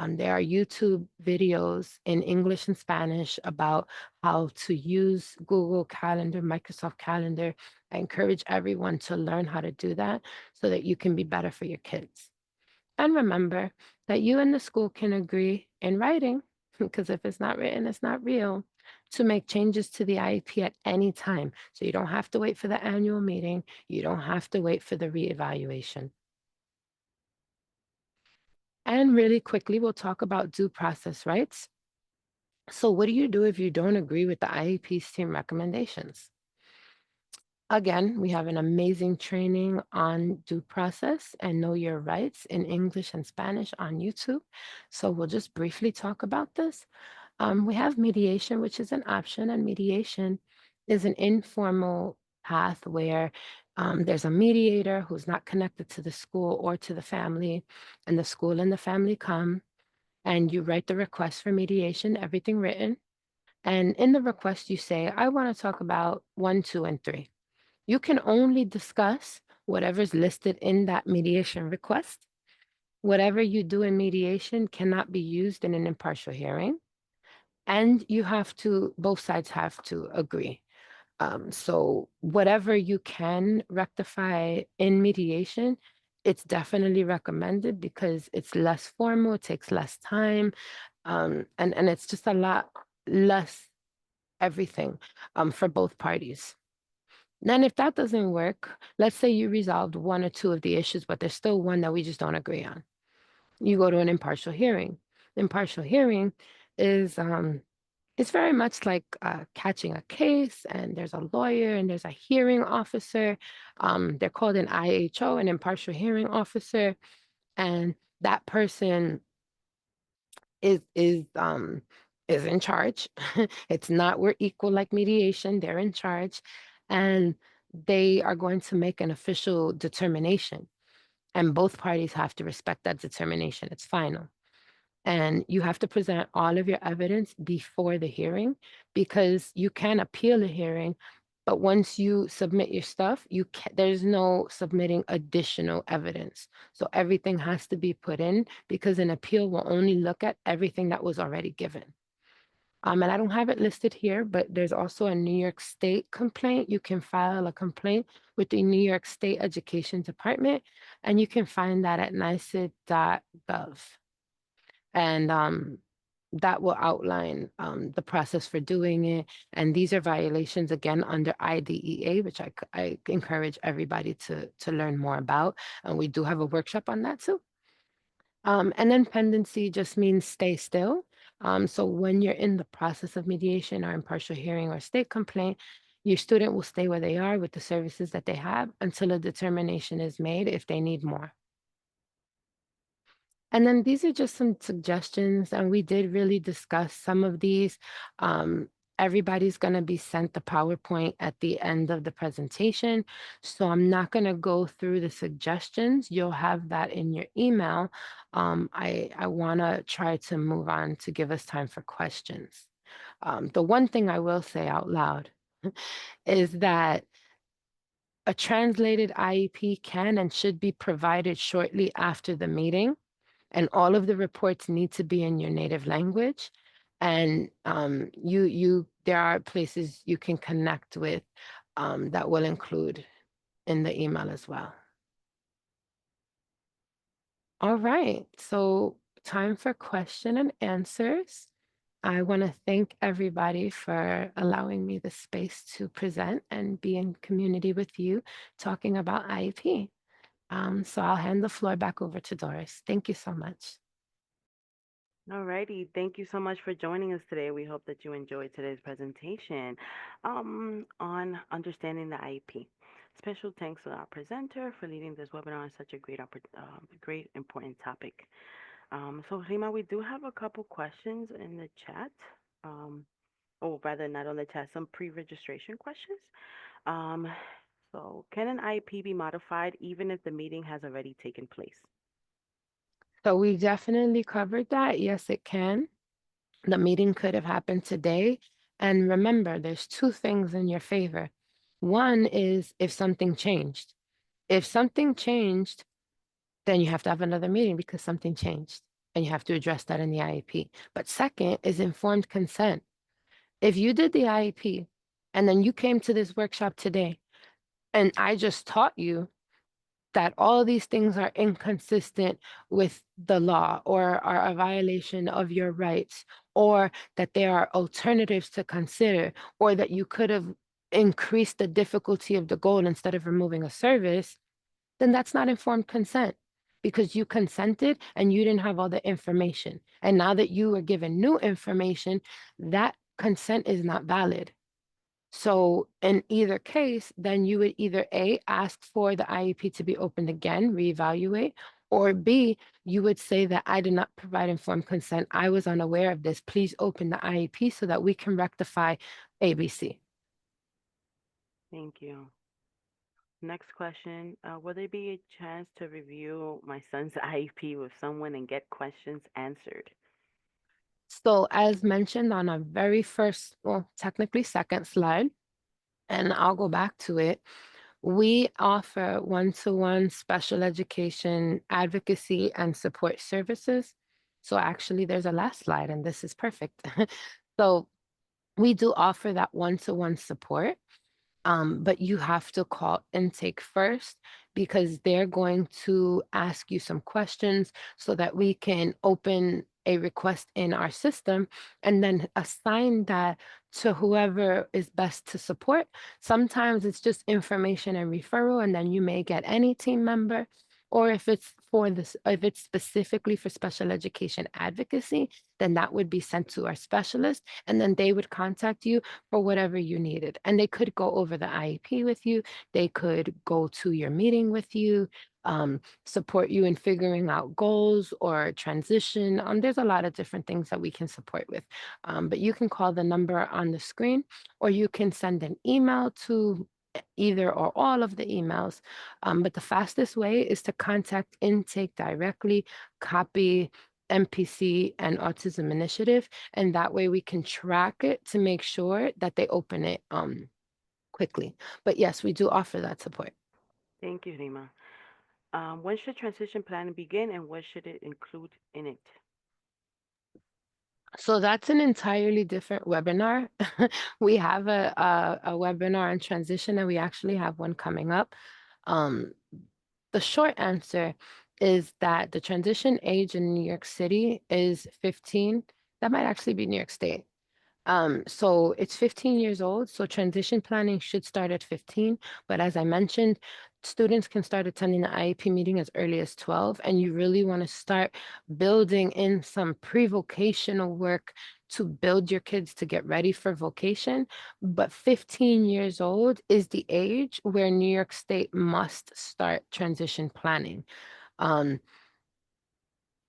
There are YouTube videos in English and Spanish about how to use Google Calendar, Microsoft Calendar. I encourage everyone to learn how to do that so that you can be better for your kids. And remember that you and the school can agree in writing, because if it's not written, it's not real, to make changes to the IEP at any time. So you don't have to wait for the annual meeting. You don't have to wait for the reevaluation. And really quickly, we'll talk about due process rights. So what do you do if you don't agree with the IEP's team recommendations? Again, we have an amazing training on due process and know your rights in English and Spanish on YouTube. So we'll just briefly talk about this. We have mediation, which is an option, and mediation is an informal path where there's a mediator who's not connected to the school or to the family, and the school and the family come, and you write the request for mediation, everything written. And in the request, you say, I want to talk about one, two, and three. You can only discuss whatever's listed in that mediation request. Whatever you do in mediation cannot be used in an impartial hearing. And both sides have to agree. So whatever you can rectify in mediation, it's definitely recommended because it's less formal, it takes less time, and it's just a lot less everything for both parties. Then if that doesn't work, let's say you resolved one or two of the issues, but there's still one that we just don't agree on. You go to an impartial hearing. Impartial hearing is it's very much like catching a case, and there's a lawyer and there's a hearing officer. They're called an IHO, an impartial hearing officer, and that person is is um is in charge. It's not we're equal like mediation. They're in charge, and they are going to make an official determination, and both parties have to respect that determination. It's final. And you have to present all of your evidence before the hearing because you can appeal a hearing, but once you submit your stuff, there's no submitting additional evidence. So everything has to be put in because an appeal will only look at everything that was already given. And I don't have it listed here, but there's also a New York State complaint. You can file a complaint with the New York State Education Department, and you can find that at nicet.gov. And that will outline the process for doing it. And these are violations again under IDEA, which I encourage everybody to learn more about. And we do have a workshop on that too. And then pendency just means stay still. So when you're in the process of mediation or impartial hearing or state complaint, your student will stay where they are with the services that they have until a determination is made if they need more. And then these are just some suggestions, and we did really discuss some of these. Um, Everybody's going to be sent the PowerPoint at the end of the presentation. So I'm not going to go through the suggestions. You'll have that in your email. I want to try to move on to give us time for questions. The one thing I will say out loud is that a translated IEP can and should be provided shortly after the meeting, and all of the reports need to be in your native language. And there are places you can connect with that will include in the email as well. All right, so time for question and answers. I want to thank everybody for allowing me the space to present and be in community with you talking about IEP. So I'll hand the floor back over to Doris. Thank you so much. Alrighty, thank you so much for joining us today. We hope that you enjoyed today's presentation on understanding the IEP. Special thanks to our presenter for leading this webinar on such a great important topic. So, Rima, we do have a couple questions in the chat. Um, or rather, not on the chat, some pre-registration questions. Um, so, can an IEP be modified even if the meeting has already taken place? So we definitely covered that. Yes, it can. The meeting could have happened today. And remember, there's two things in your favor. One is if something changed. If something changed, then you have to have another meeting because something changed and you have to address that in the IEP. But second is informed consent. If you did the IEP and then you came to this workshop today and I just taught you that all these things are inconsistent with the law or are a violation of your rights, or that there are alternatives to consider, or that you could have increased the difficulty of the goal instead of removing a service, then that's not informed consent because you consented and you didn't have all the information. And now that you were given new information, that consent is not valid. So in either case, then you would either A, ask for the IEP to be opened again, reevaluate, or B, you would say that I did not provide informed consent. I was unaware of this. Please open the IEP so that we can rectify ABC. Thank you. Next question. Will there be a chance to review my son's IEP with someone and get questions answered? So as mentioned on our very first, well, technically second slide, and I'll go back to it. We offer one-to-one special education advocacy and support services. So actually, there's a last slide, and this is perfect. So we do offer that one-to-one support. But you have to call intake first because they're going to ask you some questions so that we can open a request in our system and then assign that to whoever is best to support. Sometimes it's just information and referral, and then you may get any team member. Or if it's for this, if it's specifically for special education advocacy, then that would be sent to our specialist, and then they would contact you for whatever you needed. And they could go over the IEP with you. They could go to your meeting with you, support you in figuring out goals or transition. There's a lot of different things that we can support with. But you can call the number on the screen, or you can send an email to either or all of the emails. But the fastest way is to contact intake directly, copy MPC and Autism Initiative, and that way we can track it to make sure that they open it quickly. But yes, we do offer that support. Thank you, Rima. When should transition planning begin and what should it include in it? So that's an entirely different webinar. We have a webinar on transition, and we actually have one coming up. Um, the short answer is that the transition age in New York City is 15. That might actually be New York State. So it's 15 years old, so transition planning should start at 15. But as I mentioned, students can start attending the IEP meeting as early as 12, and you really want to start building in some pre-vocational work to build your kids to get ready for vocation. But 15 years old is the age where New York State must start transition planning. Um,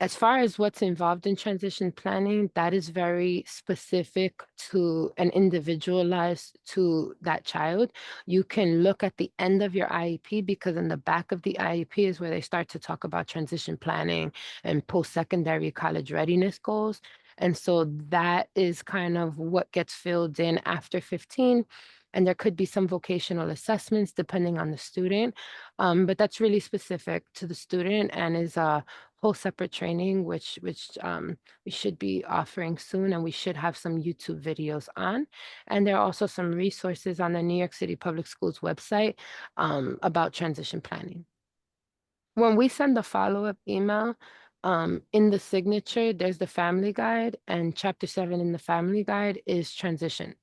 as far as what's involved in transition planning, that is very specific to and individualized to that child. You can look at the end of your IEP because in the back of the IEP is where they start to talk about transition planning and post-secondary college readiness goals. And so that is kind of what gets filled in after 15. And there could be some vocational assessments depending on the student. But that's really specific to the student and is whole separate training, which we should be offering soon, and we should have some YouTube videos on. And there are also some resources on the New York City Public Schools website about transition planning. When we send the follow-up email, in the signature, there's the family guide, and chapter 7 in the family guide is transition.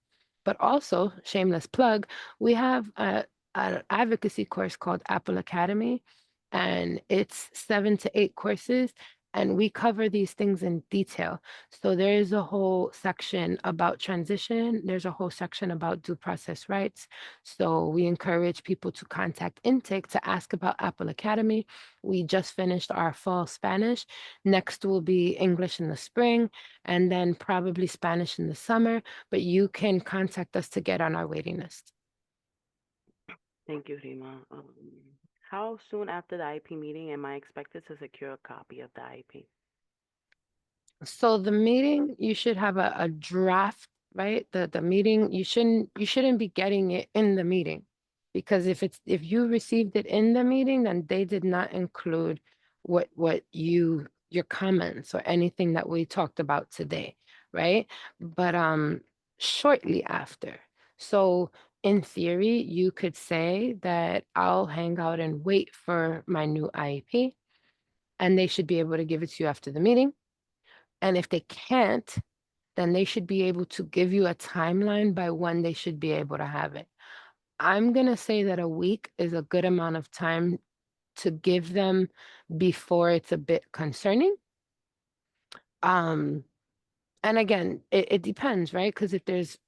But also, shameless plug, we have an advocacy course called Apple Academy, and it's 7 to 8 courses. And we cover these things in detail. So there is a whole section about transition. There's a whole section about due process rights. So we encourage people to contact intake to ask about Apple Academy. We just finished our fall Spanish. Next will be English in the spring, and then probably Spanish in the summer. But you can contact us to get on our waiting list. Thank you, Rima. How soon after the IEP meeting am I expected to secure a copy of the IEP? So the meeting, you should have a draft, right? The meeting, you shouldn't be getting it in the meeting. Because if you received it in the meeting, then they did not include your comments or anything that we talked about today, right? But shortly after. So in theory, you could say that I'll hang out and wait for my new IEP, and they should be able to give it to you after the meeting. And if they can't, then they should be able to give you a timeline by when they should be able to have it. I'm going to say that a week is a good amount of time to give them before it's a bit concerning. Um, and again, it depends, right? Because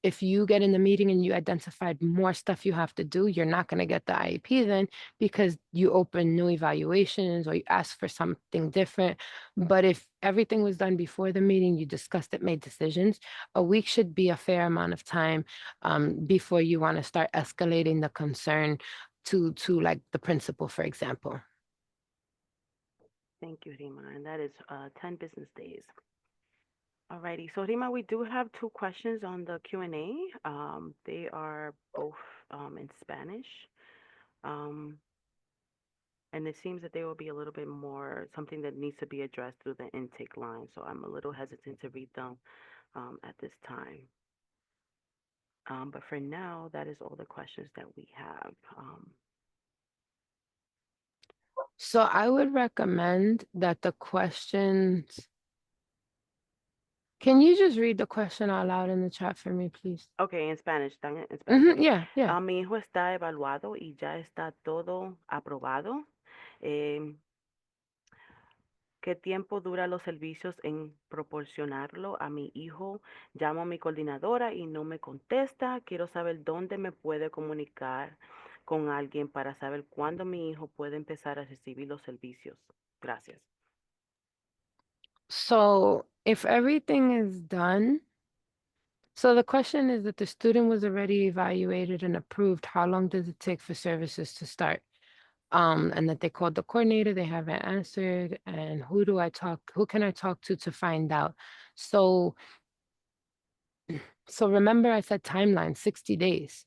if you get in the meeting and you identified more stuff you have to do, you're not going to get the IEP then, because you open new evaluations or you ask for something different. But if everything was done before the meeting, you discussed it, made decisions, a week should be a fair amount of time before you want to start escalating the concern to like the principal, for example. Thank you, Rima. And that is 10 business days. Alrighty. So, Rima, we do have two questions on the Q&A. They are both in Spanish. Um, and it seems that they will be a little bit more something that needs to be addressed through the intake line. So I'm a little hesitant to read them at this time. But for now, that is all the questions that we have. So I would recommend that the questions. Can you just read the question out loud in the chat for me, please? Okay, en Spanish, están en Spanish. Okay. Yeah, yeah. Mi hijo está evaluado y ya está todo aprobado. Em, ¿Qué tiempo dura los servicios en proporcionarlo a mi hijo? Llamo a mi coordinadora y no me contesta. Quiero saber dónde me puede comunicar con alguien para saber cuándo mi hijo puede empezar a recibir los servicios. Gracias. So if everything is done, so the question is that the student was already evaluated and approved. How long does it take for services to start? And that they called the coordinator, they haven't answered, and who can I talk to find out? So remember I said timeline, 60 days.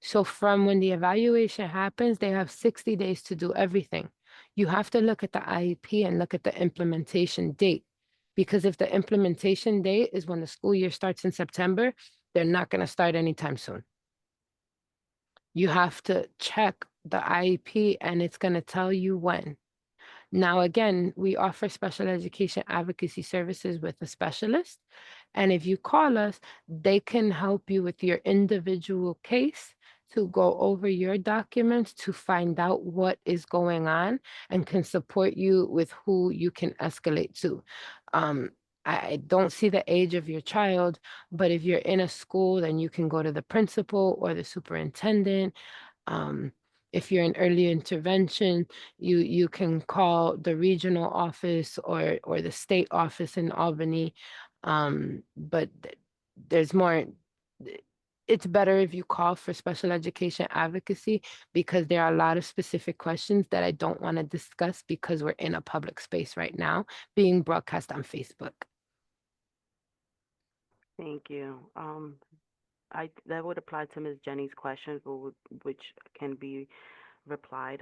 So from when the evaluation happens, they have 60 days to do everything. You have to look at the IEP and look at the implementation date. Because if the implementation date is when the school year starts in September, they're not going to start anytime soon. You have to check the IEP and it's going to tell you when. Now, again, we offer special education advocacy services with a specialist. And if you call us, they can help you with your individual case to go over your documents to find out what is going on and can support you with who you can escalate to. I don't see the age of your child, but if you're in a school, then you can go to the principal or the superintendent. Um, if you're in early intervention, you can call the regional office or the state office in Albany. But there's more. It's better if you call for special education advocacy because there are a lot of specific questions that I don't want to discuss because we're in a public space right now being broadcast on Facebook. Thank you. That would apply to Ms. Jenny's questions, which can be replied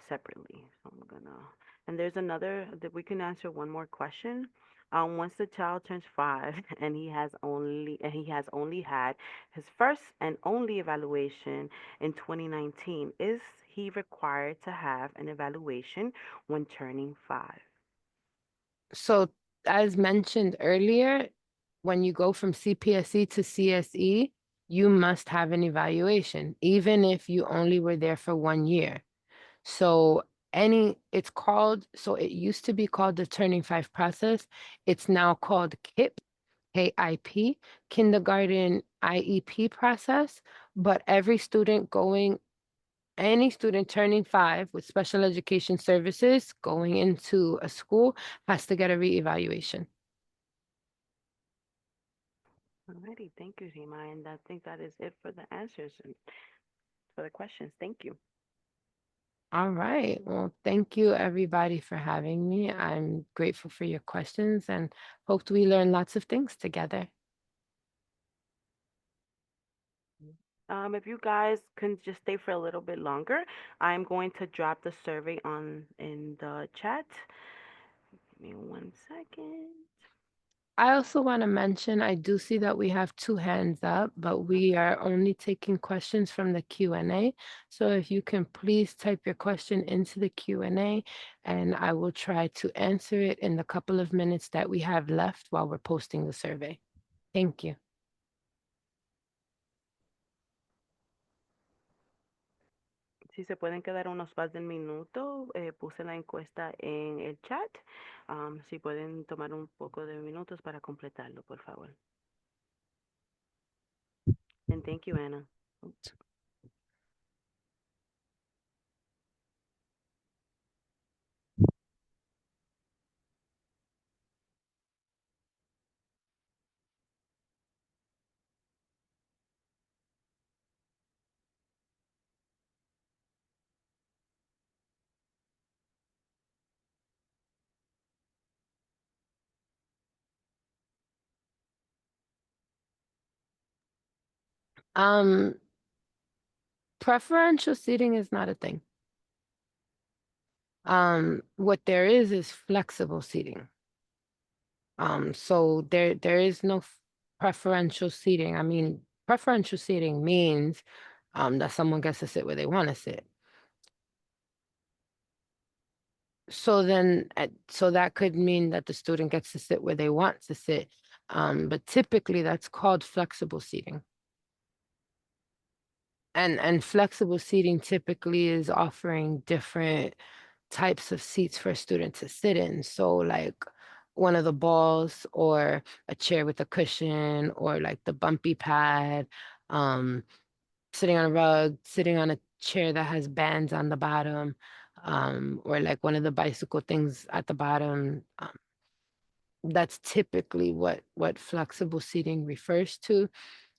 separately. So I'm gonna, and there's another that we can answer one more question. Once the child turns 5 and he has only had his first and only evaluation in 2019, is he required to have an evaluation when turning 5? So, as mentioned earlier, when you go from CPSE to CSE, you must have an evaluation, even if you only were there for 1 year. So it's called, so it used to be called the Turning 5 process. It's now called KIP, KIP, kindergarten IEP process. But any student turning 5 with special education services going into a school has to get a reevaluation. Alrighty, thank you, Rima. And I think that is it for the answers and for the questions. Thank you. All right. Well, thank you everybody for having me. I'm grateful for your questions and hope we learn lots of things together. If you guys can just stay for a little bit longer, I'm going to drop the survey on in the chat. Give me 1 second. I also want to mention, I do see that we have 2 hands up, but we are only taking questions from the Q&A. So if you can please type your question into the Q&A, and I will try to answer it in the couple of minutes that we have left while we're posting the survey. Thank you. Si se pueden quedar unos más de un minuto, puse la encuesta en el chat. Si pueden tomar un poco de minutos para completarlo, por favor. And thank you, Anna. Um, Preferential seating is not a thing. What there is flexible seating. So there is no preferential seating. I mean, preferential seating means that someone gets to sit where they want to sit. So then, so that could mean that the student gets to sit where they want to sit. But typically that's called flexible seating. And flexible seating typically is offering different types of seats for a student to sit in. So like one of the balls or a chair with a cushion or like the bumpy pad, sitting on a rug, sitting on a chair that has bands on the bottom, or like one of the bicycle things at the bottom. That's typically what flexible seating refers to.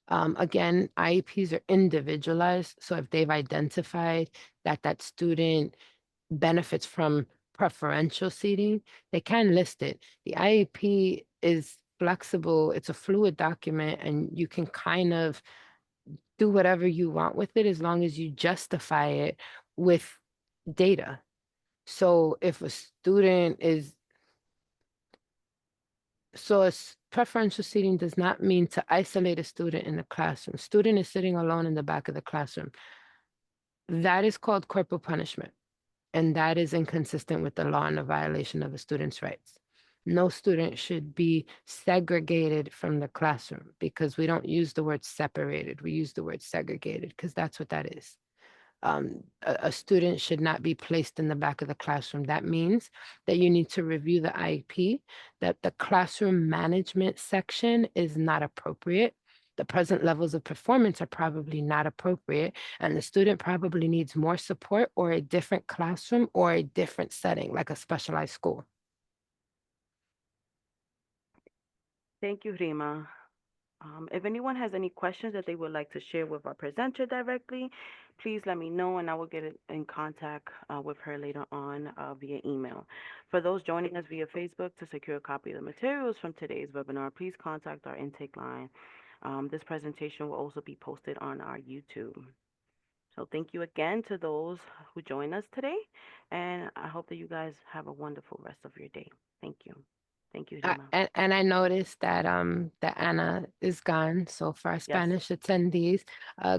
Again, IEPs are individualized. So if they've identified that that student benefits from preferential seating, they can list it. The IEP is flexible, it's a fluid document, and you can kind of do whatever you want with it as long as you justify it with data. So if a student is, preferential seating does not mean to isolate a student in the classroom. Student is sitting alone in the back of the classroom. That is called corporal punishment. And that is inconsistent with the law and a violation of a student's rights. No student should be segregated from the classroom because we don't use the word separated. We use the word segregated because that's what that is. A student should not be placed in the back of the classroom. That means that you need to review the IEP, that the classroom management section is not appropriate. The present levels of performance are probably not appropriate, and the student probably needs more support or a different classroom or a different setting, like a specialized school. Thank you, Rima. If anyone has any questions that they would like to share with our presenter directly, please let me know and I will get in contact with her later on via email. For those joining us via Facebook to secure a copy of the materials from today's webinar, please contact our intake line. This presentation will also be posted on our YouTube. So thank you again to those who joined us today, and I hope that you guys have a wonderful rest of your day. Thank you. Thank you, Rima. And I noticed that Anna is gone. So for our Yes. Spanish attendees,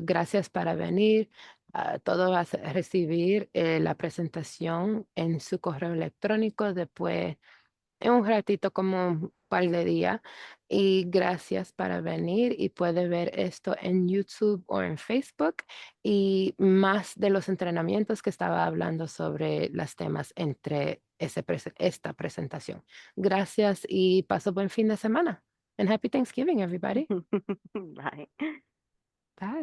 gracias para venir. Todo va a recibir la presentación en su correo electrónico después, en un ratito como un par de días. Y gracias para venir y puede ver esto en YouTube o en Facebook y más de los entrenamientos que estaba hablando sobre los temas entre esta presentación. Gracias y paso buen fin de semana. And happy Thanksgiving, everybody. Bye. Bye.